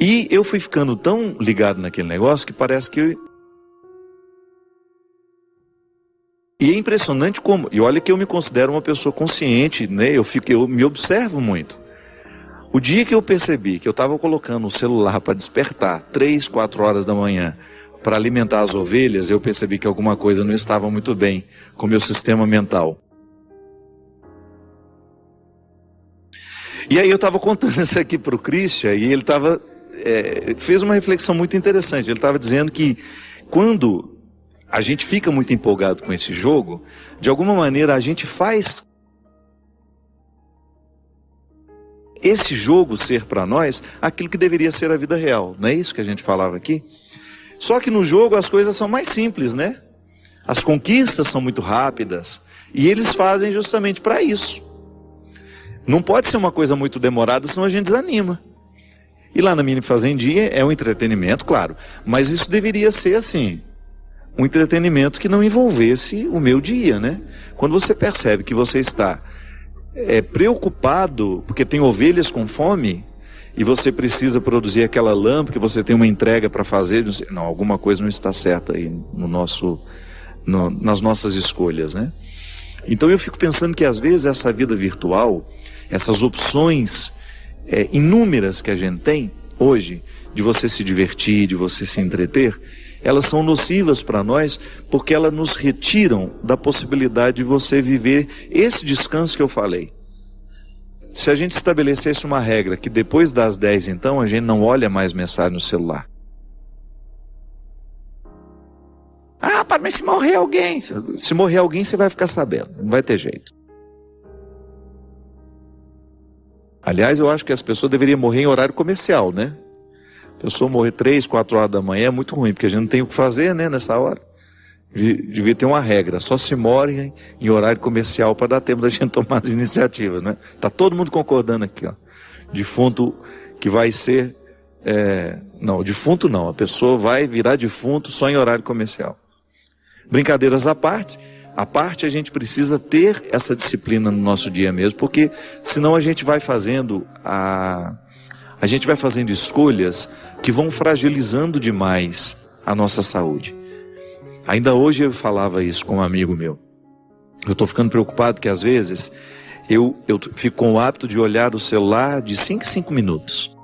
E eu fui ficando tão ligado naquele negócio que parece que... E é impressionante como... E olha que eu me considero uma pessoa consciente, né? Eu me observo muito. O dia que eu percebi que eu estava colocando o celular para despertar 3, 4 horas da manhã para alimentar as ovelhas, eu percebi que alguma coisa não estava muito bem com o meu sistema mental. E aí eu estava contando isso aqui para o Christian e ele fez uma reflexão muito interessante. Ele estava dizendo que quando a gente fica muito empolgado com esse jogo, de alguma maneira a gente faz esse jogo ser para nós aquilo que deveria ser a vida real. Não é isso que a gente falava aqui? Só que no jogo as coisas são mais simples, né? As conquistas são muito rápidas e eles fazem justamente para isso. Não pode ser uma coisa muito demorada, senão a gente desanima. E lá na Mini Fazendinha é um entretenimento, claro, mas isso deveria ser assim, um entretenimento que não envolvesse o meu dia, né? Quando você percebe que você está preocupado, porque tem ovelhas com fome, e você precisa produzir aquela lã, porque você tem uma entrega para fazer, não, alguma coisa não está certa aí nas nossas escolhas, né? Então eu fico pensando que às vezes essa vida virtual, essas opções inúmeras que a gente tem hoje, de você se divertir, de você se entreter, elas são nocivas para nós, porque elas nos retiram da possibilidade de você viver esse descanso que eu falei. Se a gente estabelecesse uma regra que depois das 10, então, a gente não olha mais mensagem no celular. Ah, mas se morrer alguém... Se morrer alguém, você vai ficar sabendo. Não vai ter jeito. Aliás, eu acho que as pessoas deveriam morrer em horário comercial, né? A pessoa morrer 3, 4 horas da manhã é muito ruim, porque a gente não tem o que fazer, né, nessa hora. Devia ter uma regra, só se morre em horário comercial para dar tempo da gente tomar as iniciativas, né? Tá todo mundo concordando aqui, ó. Defunto que vai ser... Não, defunto não, a pessoa vai virar defunto só em horário comercial. Brincadeiras à parte, a gente precisa ter essa disciplina no nosso dia mesmo, porque senão a gente vai fazendo escolhas que vão fragilizando demais a nossa saúde. Ainda hoje eu falava isso com um amigo meu. Eu estou ficando preocupado que às vezes eu fico com o hábito de olhar o celular de 5 em 5 minutos.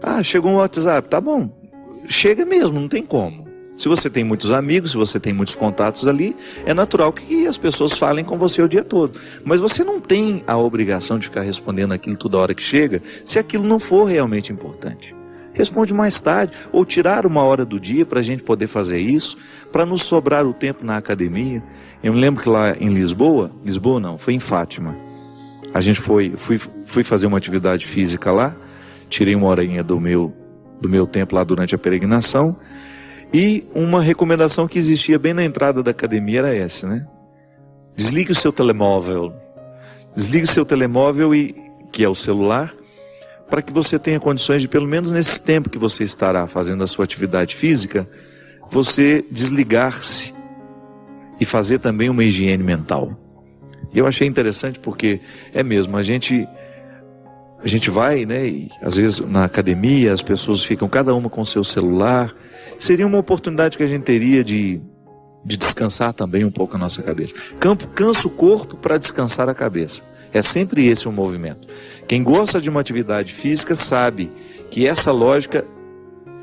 Ah, chegou um WhatsApp, tá bom. Chega mesmo, não tem como. Se você tem muitos amigos, se você tem muitos contatos ali, é natural que as pessoas falem com você o dia todo. Mas você não tem a obrigação de ficar respondendo aquilo toda hora que chega, se aquilo não for realmente importante. Responde mais tarde, ou tirar uma hora do dia para a gente poder fazer isso, para nos sobrar o tempo na academia. Eu me lembro que lá em Lisboa não, foi em Fátima. A gente fui fazer uma atividade física lá, tirei uma horinha do meu tempo lá durante a peregrinação, e uma recomendação que existia bem na entrada da academia era essa, né? Desligue o seu telemóvel, que é o celular, para que você tenha condições de, pelo menos nesse tempo que você estará fazendo a sua atividade física, você desligar-se e fazer também uma higiene mental. E eu achei interessante porque é mesmo, a gente vai, né, e às vezes na academia as pessoas ficam cada uma com o seu celular. Seria uma oportunidade que a gente teria de descansar também um pouco a nossa cabeça. Cansa o corpo para descansar a cabeça. É sempre esse o movimento. Quem gosta de uma atividade física sabe que essa lógica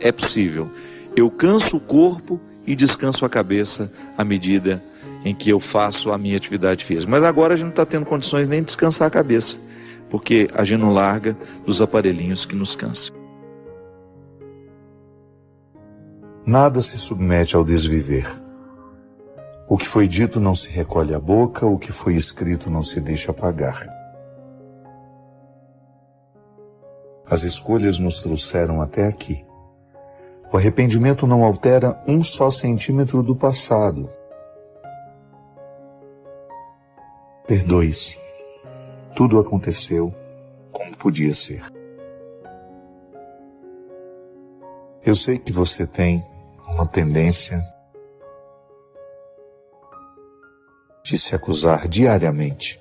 é possível. Eu canso o corpo e descanso a cabeça à medida em que eu faço a minha atividade física. Mas agora a gente não está tendo condições nem de descansar a cabeça, porque a gente não larga dos aparelhinhos que nos cansam. Nada se submete ao desviver. O que foi dito não se recolhe à boca, o que foi escrito não se deixa apagar. As escolhas nos trouxeram até aqui. O arrependimento não altera um só centímetro do passado. Perdoe-se. Tudo aconteceu como podia ser. Eu sei que você tem uma tendência de se acusar diariamente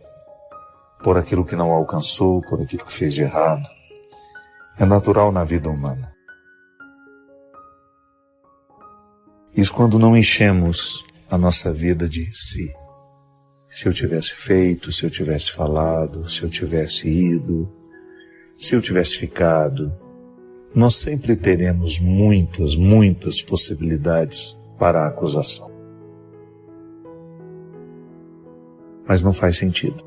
por aquilo que não alcançou, por aquilo que fez de errado. É natural na vida humana. Isso quando não enchemos a nossa vida de si. Se eu tivesse feito, se eu tivesse falado, se eu tivesse ido, se eu tivesse ficado. Nós sempre teremos muitas possibilidades para a acusação. Mas não faz sentido.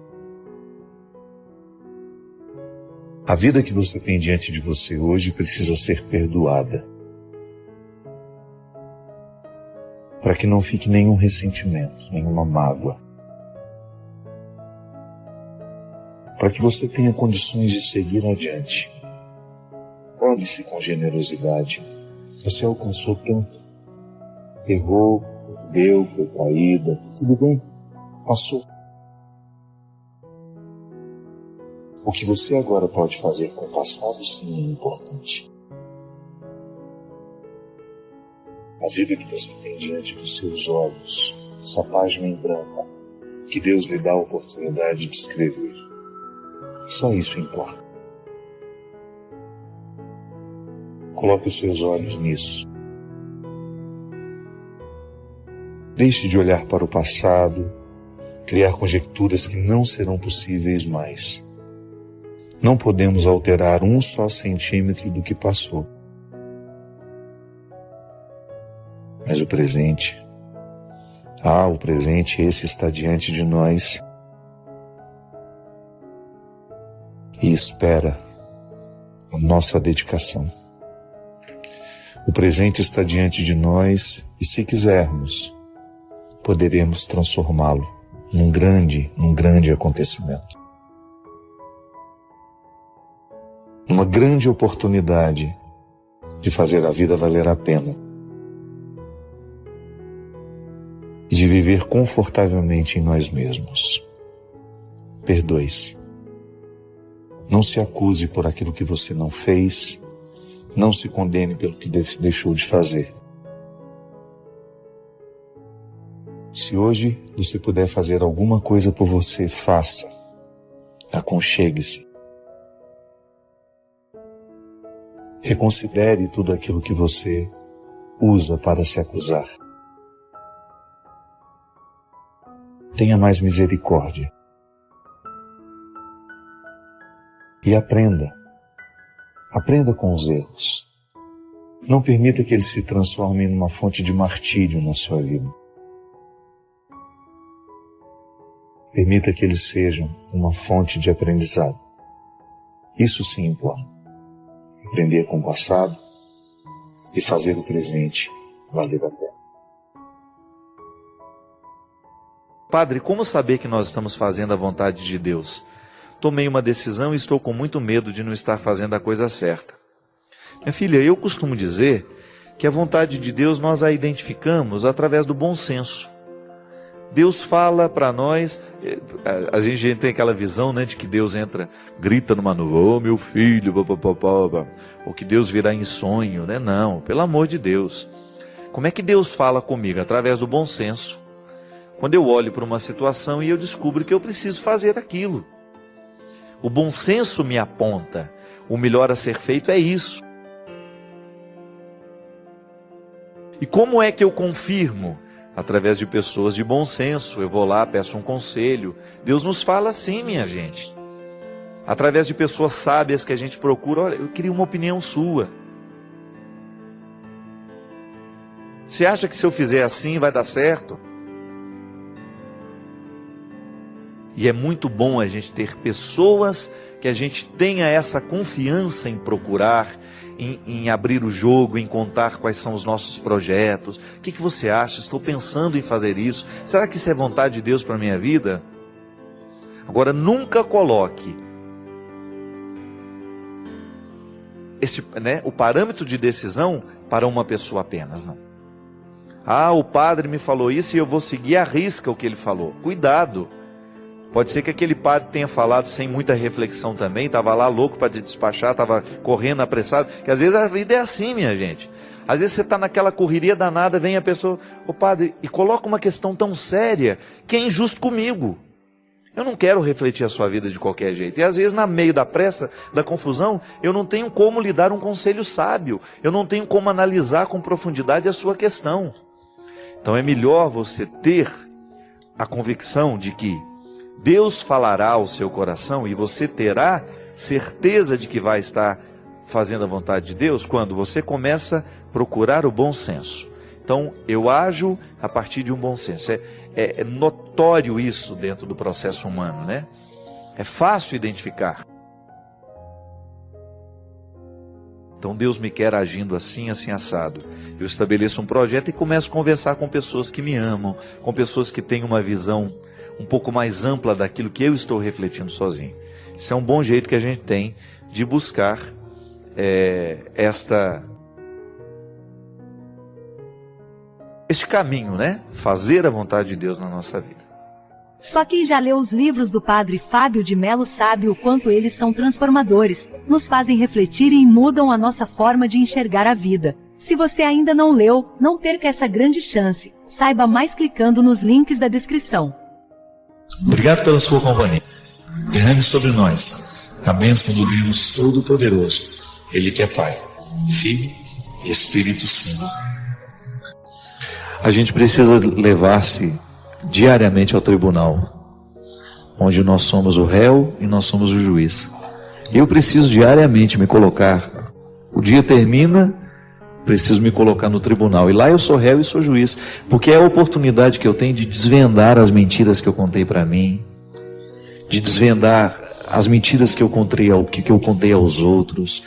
A vida que você tem diante de você hoje precisa ser perdoada. Para que não fique nenhum ressentimento, nenhuma mágoa. Para que você tenha condições de seguir adiante. Olhe-se com generosidade. Você alcançou tanto. Errou, perdeu, foi traída. Tudo bem, passou. O que você agora pode fazer com o passado, sim, é importante. A vida que você tem diante dos seus olhos, essa página em branco, que Deus lhe dá a oportunidade de escrever. Só isso importa. Coloque os seus olhos nisso. Deixe de olhar para o passado, criar conjecturas que não serão possíveis mais. Não podemos alterar um só centímetro do que passou. Mas o presente, esse está diante de nós e espera a nossa dedicação. O presente está diante de nós e, se quisermos, poderemos transformá-lo num grande acontecimento. Uma grande oportunidade de fazer a vida valer a pena e de viver confortavelmente em nós mesmos. Perdoe-se. Não se acuse por aquilo que você não fez. Não se condene pelo que deixou de fazer. Se hoje você puder fazer alguma coisa por você, faça. Aconchegue-se. Reconsidere tudo aquilo que você usa para se acusar. Tenha mais misericórdia. E aprenda. Aprenda com os erros. Não permita que eles se transformem numa fonte de martírio na sua vida. Permita que eles sejam uma fonte de aprendizado. Isso sim importa. Aprender com o passado e fazer o presente valer a pena. Padre, como saber que nós estamos fazendo a vontade de Deus? Tomei uma decisão e estou com muito medo de não estar fazendo a coisa certa. Minha filha, eu costumo dizer que a vontade de Deus nós a identificamos através do bom senso. Deus fala para nós, a gente tem aquela visão, né, de que Deus entra, grita numa nuvem, ô meu filho, ou que Deus virá em sonho, né? Não, pelo amor de Deus. Como é que Deus fala comigo? Através do bom senso. Quando eu olho para uma situação e eu descubro que eu preciso fazer aquilo. O bom senso me aponta, o melhor a ser feito é isso. E como é que eu confirmo? Através de pessoas de bom senso. Eu vou lá, peço um conselho. Deus nos fala assim, minha gente. Através de pessoas sábias que a gente procura. Olha, eu queria uma opinião sua. Você acha que se eu fizer assim vai dar certo? E é muito bom a gente ter pessoas que a gente tenha essa confiança em procurar, em abrir o jogo, em contar quais são os nossos projetos. O que você acha? Estou pensando em fazer isso. Será que isso é vontade de Deus para a minha vida? Agora, nunca coloque o parâmetro de decisão para uma pessoa apenas, não. Ah, o padre me falou isso e eu vou seguir à risca o que ele falou. Cuidado. Pode ser que aquele padre tenha falado sem muita reflexão também, estava lá louco para te despachar, estava correndo apressado, que às vezes a vida é assim, minha gente. Às vezes você está naquela correria danada, vem a pessoa, ô padre, e coloca uma questão tão séria, que é injusto comigo. Eu não quero refletir a sua vida de qualquer jeito. E às vezes, no meio da pressa, da confusão, eu não tenho como lhe dar um conselho sábio, eu não tenho como analisar com profundidade a sua questão. Então é melhor você ter a convicção de que Deus falará ao seu coração e você terá certeza de que vai estar fazendo a vontade de Deus quando você começa a procurar o bom senso. Então, eu ajo a partir de um bom senso. É notório isso dentro do processo humano, né? É fácil identificar. Então, Deus me quer agindo assim, assim, assado. Eu estabeleço um projeto e começo a conversar com pessoas que me amam, com pessoas que têm uma visão um pouco mais ampla daquilo que eu estou refletindo sozinho. Isso é um bom jeito que a gente tem de buscar este caminho, né? Fazer a vontade de Deus na nossa vida. Só quem já leu os livros do Padre Fábio de Melo sabe o quanto eles são transformadores, nos fazem refletir e mudam a nossa forma de enxergar a vida. Se você ainda não leu, não perca essa grande chance. Saiba mais clicando nos links da descrição. Obrigado pela sua companhia. Derrame sobre nós a bênção do Deus Todo-Poderoso, Ele que é Pai, Filho e Espírito Santo. A gente precisa levar-se diariamente ao tribunal, onde nós somos o réu e nós somos o juiz. Eu preciso diariamente me colocar. O dia termina, preciso me colocar no tribunal. E lá eu sou réu e sou juiz, porque é a oportunidade que eu tenho de desvendar as mentiras que eu contei para mim, de desvendar as mentiras que eu contei aos outros,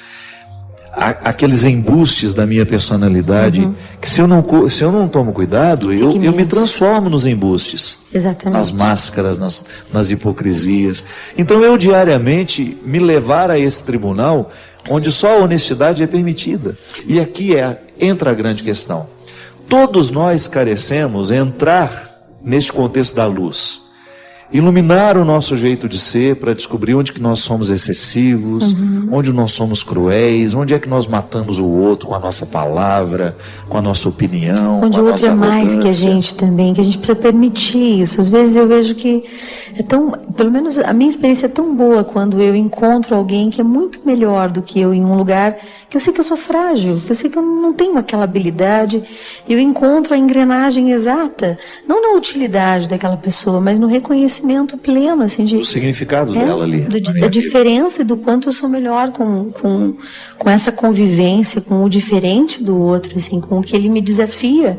aqueles embustes da minha personalidade, que se eu não tomo cuidado, eu me transformo nos embustes, nas máscaras, nas hipocrisias. Então eu diariamente me levar a esse tribunal, onde só a honestidade é permitida. E aqui entra a grande questão. Todos nós carecemos entrar neste contexto da luz. iluminar o nosso jeito de ser para descobrir onde que nós somos excessivos, onde nós somos cruéis, onde é que nós matamos o outro com a nossa palavra, com a nossa opinião, onde com a o outro nossa é mais que a gente também, que a gente precisa permitir isso. Às vezes eu vejo que é tão, pelo menos a minha experiência é tão boa quando eu encontro alguém que é muito melhor do que eu em um lugar que eu sei que eu sou frágil, que eu sei que eu não tenho aquela habilidade, eu encontro a engrenagem exata, não na utilidade daquela pessoa, mas no reconhecimento pleno, assim, o significado dela ali. Da diferença e do quanto eu sou melhor com essa convivência, com o diferente do outro, assim, com o que ele me desafia.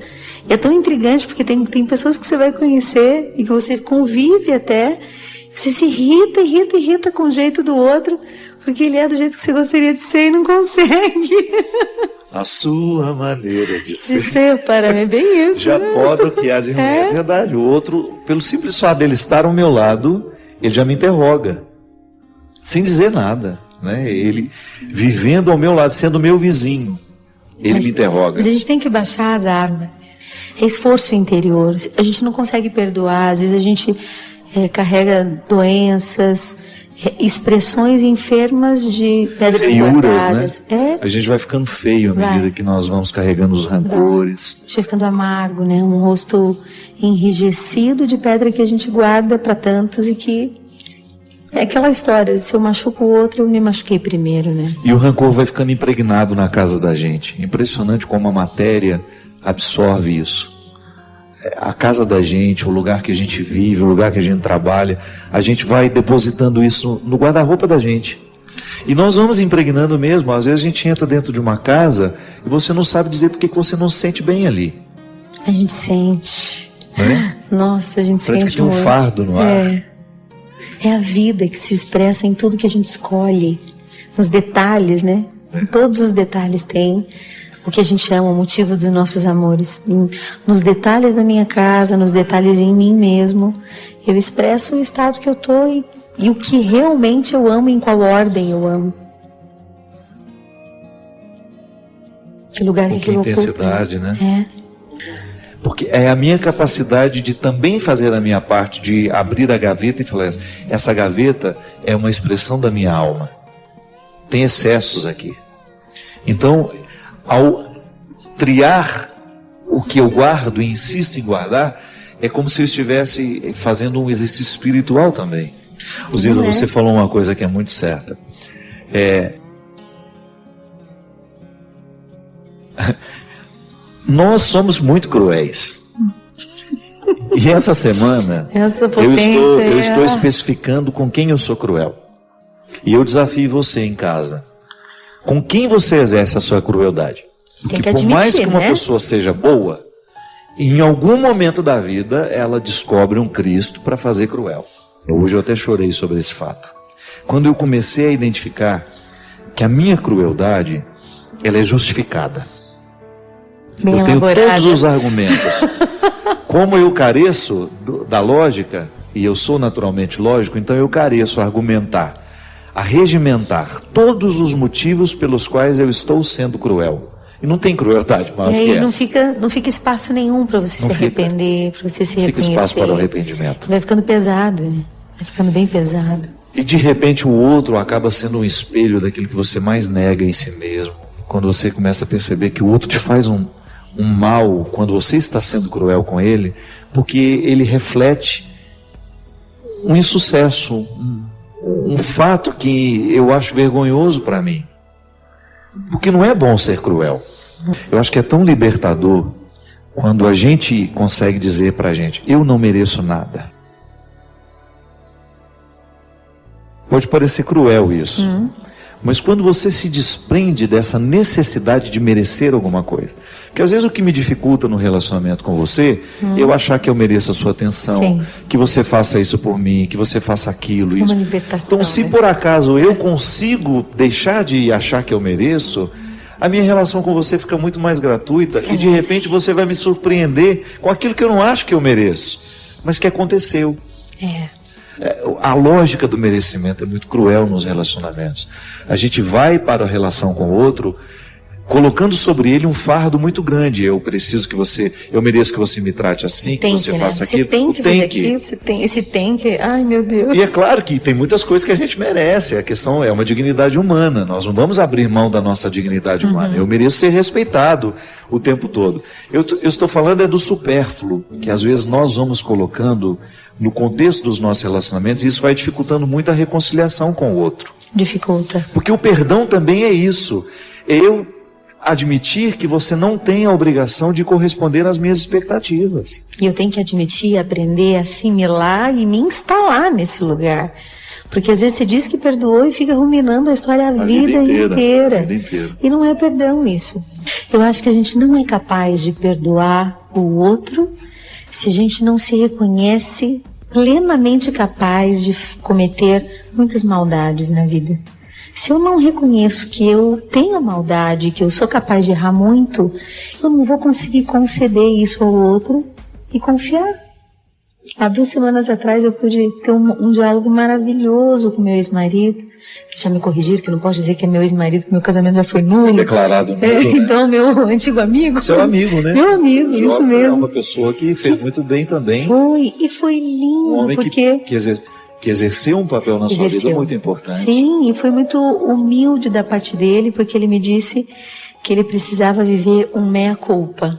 E é tão intrigante porque tem pessoas que você vai conhecer e que você convive até, você se irrita com o jeito do outro, porque ele é do jeito que você gostaria de ser e não consegue. A sua maneira de ser. De ser, para mim, é bem isso. Já pode o que há de ruim. É verdade. O outro, pelo simples fato dele estar ao meu lado, ele já me interroga. Sem dizer nada. Né? Ele vivendo ao meu lado, sendo meu vizinho, ele me interroga. Mas a gente tem que baixar as armas. É esforço interior. A gente não consegue perdoar. Às vezes a gente carrega doenças, expressões enfermas de pedras guardadas. Né? A gente vai ficando feio à medida que nós vamos carregando os rancores. A gente vai ficando amargo, né? Um rosto enrijecido de pedra que a gente guarda para tantos e que é aquela história, se eu machuco o outro, eu me machuquei primeiro, né? E o rancor vai ficando impregnado na casa da gente. Impressionante como a matéria absorve isso. A casa da gente, o lugar que a gente vive, o lugar que a gente trabalha, a gente vai depositando isso no guarda-roupa da gente. E nós vamos impregnando mesmo. Às vezes a gente entra dentro de uma casa e você não sabe dizer porque que você não se sente bem ali. A gente sente. É? Nossa, a gente Parece sente que tem um fardo no ar. É a vida que se expressa em tudo que a gente escolhe. Nos detalhes, né? Em todos os detalhes tem o que a gente chama o motivo dos nossos amores. Nos detalhes da minha casa, nos detalhes em mim mesmo, eu expresso o estado que eu estou e o que realmente eu amo, em qual ordem eu amo. Que lugar que eu ocupo. Intensidade, né? Porque é a minha capacidade de também fazer a minha parte, de abrir a gaveta e falar, essa gaveta é uma expressão da minha alma. Tem excessos aqui. Então, ao triar o que eu guardo e insisto em guardar, é como se eu estivesse fazendo um exercício espiritual também. Osíris, você falou uma coisa que é muito certa. Nós somos muito cruéis. E essa semana eu estou especificando com quem eu sou cruel. E eu desafio você em casa. Com quem você exerce a sua crueldade? Porque por mais que uma pessoa seja boa, em algum momento da vida ela descobre um Cristo para fazer cruel. Hoje eu até chorei sobre esse fato. Quando eu comecei a identificar que a minha crueldade, ela é justificada. Bem eu tenho todos os argumentos. Como eu careço da lógica, e eu sou naturalmente lógico, então eu careço a argumentar, a regimentar todos os motivos pelos quais eu estou sendo cruel. E não tem crueldade maior que essa. Não fica espaço nenhum para você se arrepender, para você se reconhecer. Fica espaço para o arrependimento. Vai ficando pesado, né? Vai ficando bem pesado. E de repente o outro acaba sendo um espelho daquilo que você mais nega em si mesmo. Quando você começa a perceber que o outro te faz um mal quando você está sendo cruel com ele, porque ele reflete um insucesso, um fato que eu acho vergonhoso para mim. Porque não é bom ser cruel. Eu acho que é tão libertador quando a gente consegue dizer pra gente, eu não mereço nada. Pode parecer cruel isso. Mas quando você se desprende dessa necessidade de merecer alguma coisa. Porque às vezes o que me dificulta no relacionamento com você, eu achar que eu mereço a sua atenção, que você faça isso por mim, que você faça aquilo, isso. Então, se por acaso eu consigo deixar de achar que eu mereço, a minha relação com você fica muito mais gratuita e de repente você vai me surpreender com aquilo que eu não acho que eu mereço, mas que aconteceu. A lógica do merecimento é muito cruel nos relacionamentos. A gente vai para a relação com o outro colocando sobre ele um fardo muito grande. Eu mereço que você me trate assim, que você faça aquilo. Você tem que fazer aquilo, esse tem que, ai meu Deus. E é claro que tem muitas coisas que a gente merece, a questão é uma dignidade humana, nós não vamos abrir mão da nossa dignidade humana, eu mereço ser respeitado o tempo todo. Eu estou falando do supérfluo, que às vezes nós vamos colocando no contexto dos nossos relacionamentos, e isso vai dificultando muito a reconciliação com o outro. Dificulta. Porque o perdão também é isso, eu admitir que você não tem a obrigação de corresponder às minhas expectativas. E eu tenho que admitir, aprender, assimilar e me instalar nesse lugar. Porque às vezes você diz que perdoou e fica ruminando a história a vida inteira. E não é perdão isso. Eu acho que a gente não é capaz de perdoar o outro se a gente não se reconhece plenamente capaz de cometer muitas maldades na vida. Se eu não reconheço que eu tenho maldade, que eu sou capaz de errar muito, eu não vou conseguir conceder isso ao outro e confiar. Há 2 semanas atrás eu pude ter um diálogo maravilhoso com meu ex-marido, que já me corrigiram, que eu não posso dizer que é meu ex-marido, que meu casamento já foi nulo. Declarado nulo, né? Então, meu antigo amigo. Seu amigo, né? Meu amigo, isso mesmo. É uma pessoa que fez muito bem também. Foi lindo, um homem porque... que exerceu um papel na sua vida muito importante. Sim, e foi muito humilde da parte dele, porque ele me disse que ele precisava viver um meia-culpa.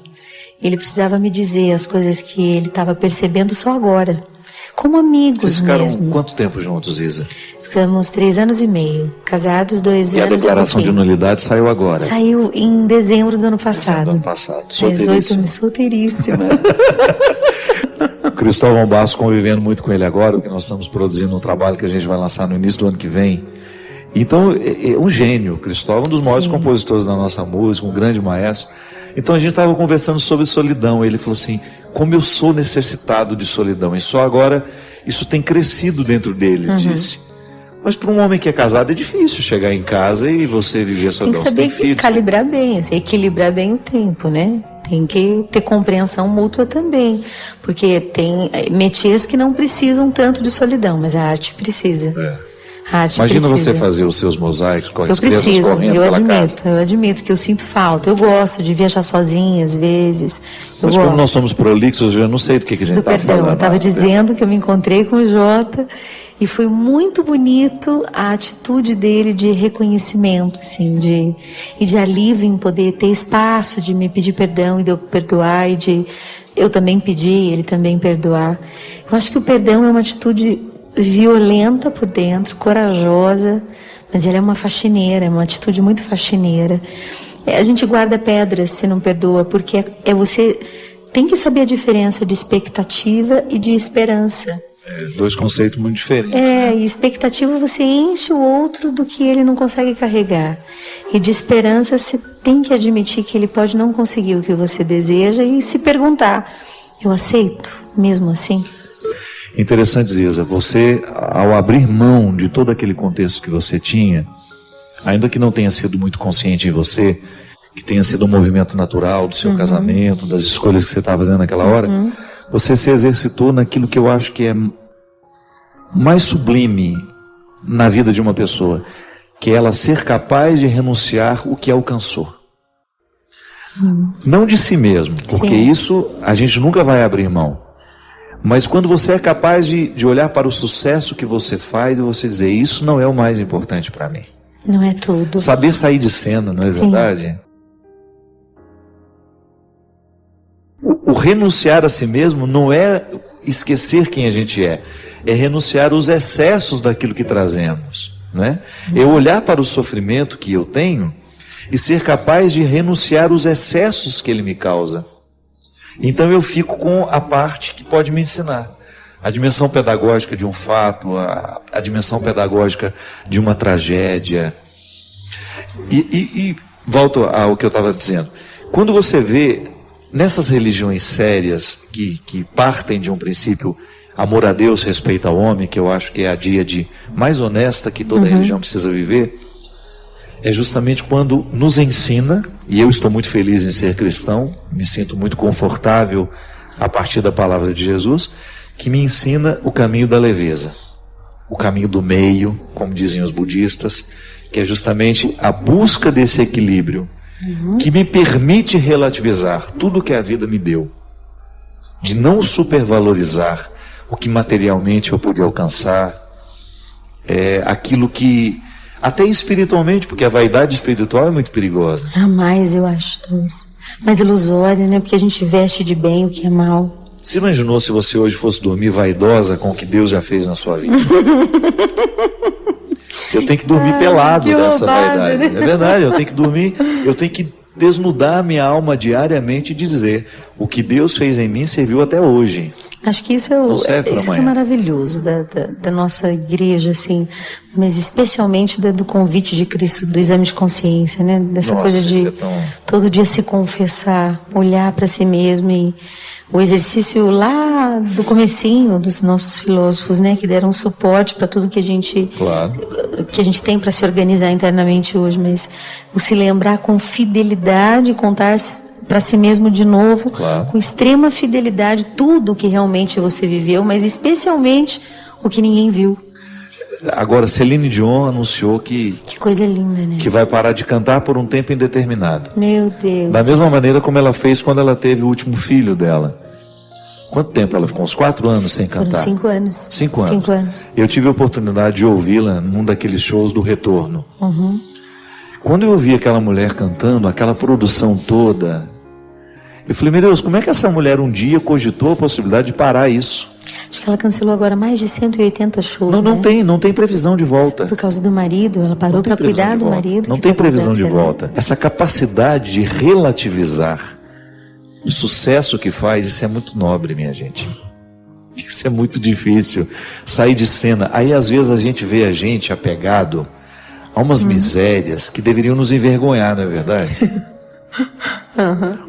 Ele precisava me dizer as coisas que ele estava percebendo só agora, como amigos mesmo. Vocês ficaram quanto tempo juntos, Isa? Ficamos 3 anos e meio, casados 2 anos. E a declaração de nulidade saiu agora? Saiu em dezembro do ano passado. Do ano passado. 18, solteiríssima. Cristóvão Bastos, convivendo muito com ele agora, porque nós estamos produzindo um trabalho que a gente vai lançar no início do ano que vem. Então, é um gênio, Cristóvão, um dos maiores compositores da nossa música, um grande maestro. Então a gente estava conversando sobre solidão, ele falou assim, como eu sou necessitado de solidão, e só agora isso tem crescido dentro dele, disse. Mas para um homem que é casado é difícil chegar em casa e você viver solidão. Tem que saber calibrar bem, assim, equilibrar bem o tempo, né? Tem que ter compreensão mútua também, porque tem métiers que não precisam tanto de solidão, mas a arte precisa. Imagina você fazer os seus mosaicos com as crianças correndo pela casa. Eu admito que eu sinto falta. Eu gosto de viajar sozinha às vezes. Mas como nós somos prolixos, eu não sei do que a gente está falando. Eu estava dizendo que eu me encontrei com o Jota e foi muito bonito a atitude dele de reconhecimento, assim, e de alívio em poder ter espaço de me pedir perdão e de eu perdoar, e de eu também pedir, ele também perdoar. Eu acho que o perdão é uma atitude violenta por dentro, corajosa, mas ela é uma faxineira, é uma atitude muito faxineira. A gente guarda pedras se não perdoa, porque você tem que saber a diferença de expectativa e de esperança. 2 conceitos muito diferentes. E expectativa você enche o outro do que ele não consegue carregar. E de esperança você tem que admitir que ele pode não conseguir o que você deseja e se perguntar, eu aceito mesmo assim? Interessante, Ziza, você, ao abrir mão de todo aquele contexto que você tinha, ainda que não tenha sido muito consciente em você, que tenha sido um movimento natural do seu casamento, das escolhas que você estava fazendo naquela hora, você se exercitou naquilo que eu acho que é mais sublime na vida de uma pessoa, que é ela ser capaz de renunciar o que alcançou. Não de si mesmo, porque isso a gente nunca vai abrir mão. Mas quando você é capaz de olhar para o sucesso que você faz e você dizer, isso não é o mais importante para mim. Não é tudo. Saber sair de cena, não é verdade? O renunciar a si mesmo não é esquecer quem a gente é renunciar os excessos daquilo que trazemos, não é? É olhar para o sofrimento que eu tenho e ser capaz de renunciar os excessos que ele me causa. Então eu fico com a parte que pode me ensinar. A dimensão pedagógica de um fato, a dimensão pedagógica de uma tragédia. E volto ao que eu estava dizendo. Quando você vê nessas religiões sérias que partem de um princípio amor a Deus, respeito ao homem, que eu acho que é a díade mais honesta que toda religião precisa viver, é justamente quando nos ensina, e eu estou muito feliz em ser cristão, me sinto muito confortável a partir da palavra de Jesus, que me ensina o caminho da leveza, o caminho do meio, como dizem os budistas, que é justamente a busca desse equilíbrio que me permite relativizar tudo que a vida me deu, de não supervalorizar o que materialmente eu pude alcançar, aquilo que, até espiritualmente, porque a vaidade espiritual é muito perigosa. Mais, eu acho, talvez. Mais ilusória, né? Porque a gente veste de bem o que é mal. Você imaginou se você hoje fosse dormir vaidosa com o que Deus já fez na sua vida? Eu tenho que dormir pelado dessa vaidade. Né? É verdade, eu tenho que desnudar minha alma diariamente e dizer: o que Deus fez em mim serviu até hoje. Acho que isso que é maravilhoso da nossa igreja, assim, mas especialmente do convite de Cristo, do exame de consciência, né? Dessa coisa de todo dia se confessar, olhar para si mesmo, e o exercício lá do comecinho dos nossos filósofos, né, que deram suporte para tudo que a gente tem para se organizar internamente hoje, mas o se lembrar com fidelidade, contar para si mesmo de novo, com extrema fidelidade, tudo que realmente você viveu, mas especialmente o que ninguém viu. Agora, Celine Dion anunciou que coisa linda, né? Que vai parar de cantar por um tempo indeterminado. Meu Deus. Da mesma maneira como ela fez quando ela teve o último filho dela. Quanto tempo ela ficou? Uns 4 anos sem cantar? Foram 5 anos. 5 anos. 5 anos. Eu tive a oportunidade de ouvi-la num daqueles shows do Retorno. Quando eu ouvi aquela mulher cantando, aquela produção toda, eu falei: meu Deus, como é que essa mulher um dia cogitou a possibilidade de parar isso? Acho que ela cancelou agora mais de 180 shows. Não tem previsão de volta. Por causa do marido, ela parou para cuidar do marido. Não tem previsão de volta. Essa capacidade de relativizar o sucesso que faz, isso é muito nobre, minha gente. Isso é muito difícil. Sair de cena. Aí às vezes a gente vê a gente apegado a umas misérias que deveriam nos envergonhar, não é verdade?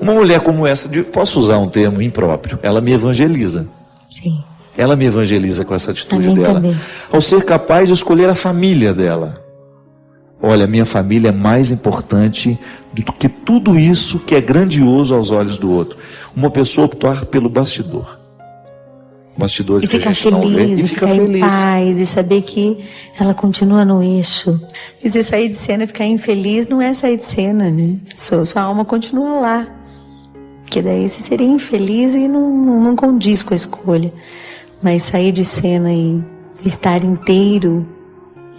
Uma mulher como essa, posso usar um termo impróprio, ela me evangeliza. Sim. Ela me evangeliza com essa atitude dela. Também. Ao ser capaz de escolher a família dela. Olha, minha família é mais importante do que tudo isso que é grandioso aos olhos do outro. Uma pessoa optar pelo bastidor. Bastidores que a gente não vê. E ficar feliz, em paz, e saber que ela continua no eixo. E se sair de cena e ficar infeliz, não é sair de cena, né? Sua alma continua lá. Porque daí você seria infeliz e não condiz com a escolha. Mas sair de cena e estar inteiro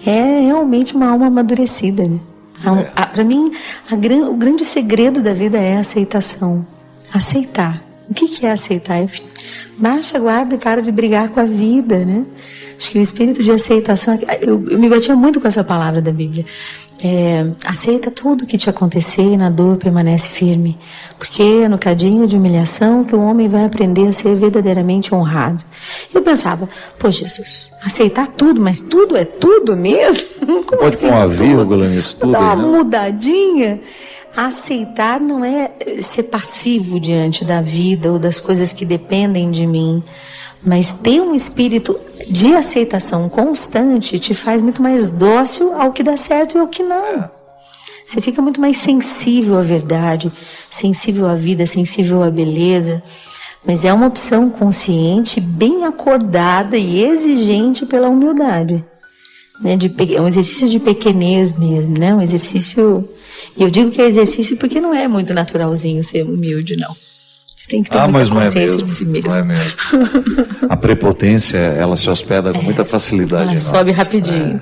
é realmente uma alma amadurecida, né? Para mim, o grande segredo da vida é a aceitação. Aceitar. O que é aceitar? Baixa a guarda e para de brigar com a vida, né? Acho que o espírito de aceitação, eu me batia muito com essa palavra da Bíblia. Aceita tudo que te acontecer e na dor permanece firme. Porque é no cadinho de humilhação que o homem vai aprender a ser verdadeiramente honrado. Eu pensava: pô, Jesus, aceitar tudo, mas tudo é tudo mesmo? Como pode pôr uma vírgula nisso tudo? Dar uma mudadinha. Aceitar não é ser passivo diante da vida ou das coisas que dependem de mim, mas ter um espírito de aceitação constante te faz muito mais dócil ao que dá certo e ao que não. Você fica muito mais sensível à verdade, sensível à vida, sensível à beleza, mas é uma opção consciente, bem acordada e exigente pela humildade, né? É um exercício de pequenez mesmo, né? Um exercício. E eu digo que é exercício porque não é muito naturalzinho ser humilde, não. Você tem que ter muita consciência de si mesmo. Não é mesmo. A prepotência, ela se hospeda com muita facilidade. Ela sobe rapidinho.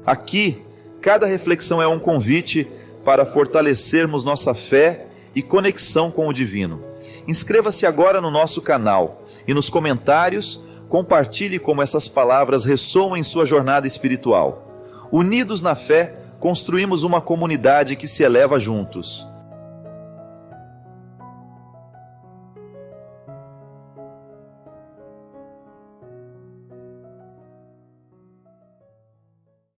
Aqui, cada reflexão é um convite para fortalecermos nossa fé e conexão com o divino. Inscreva-se agora no nosso canal e nos comentários compartilhe como essas palavras ressoam em sua jornada espiritual. Unidos na fé, construímos uma comunidade que se eleva juntos.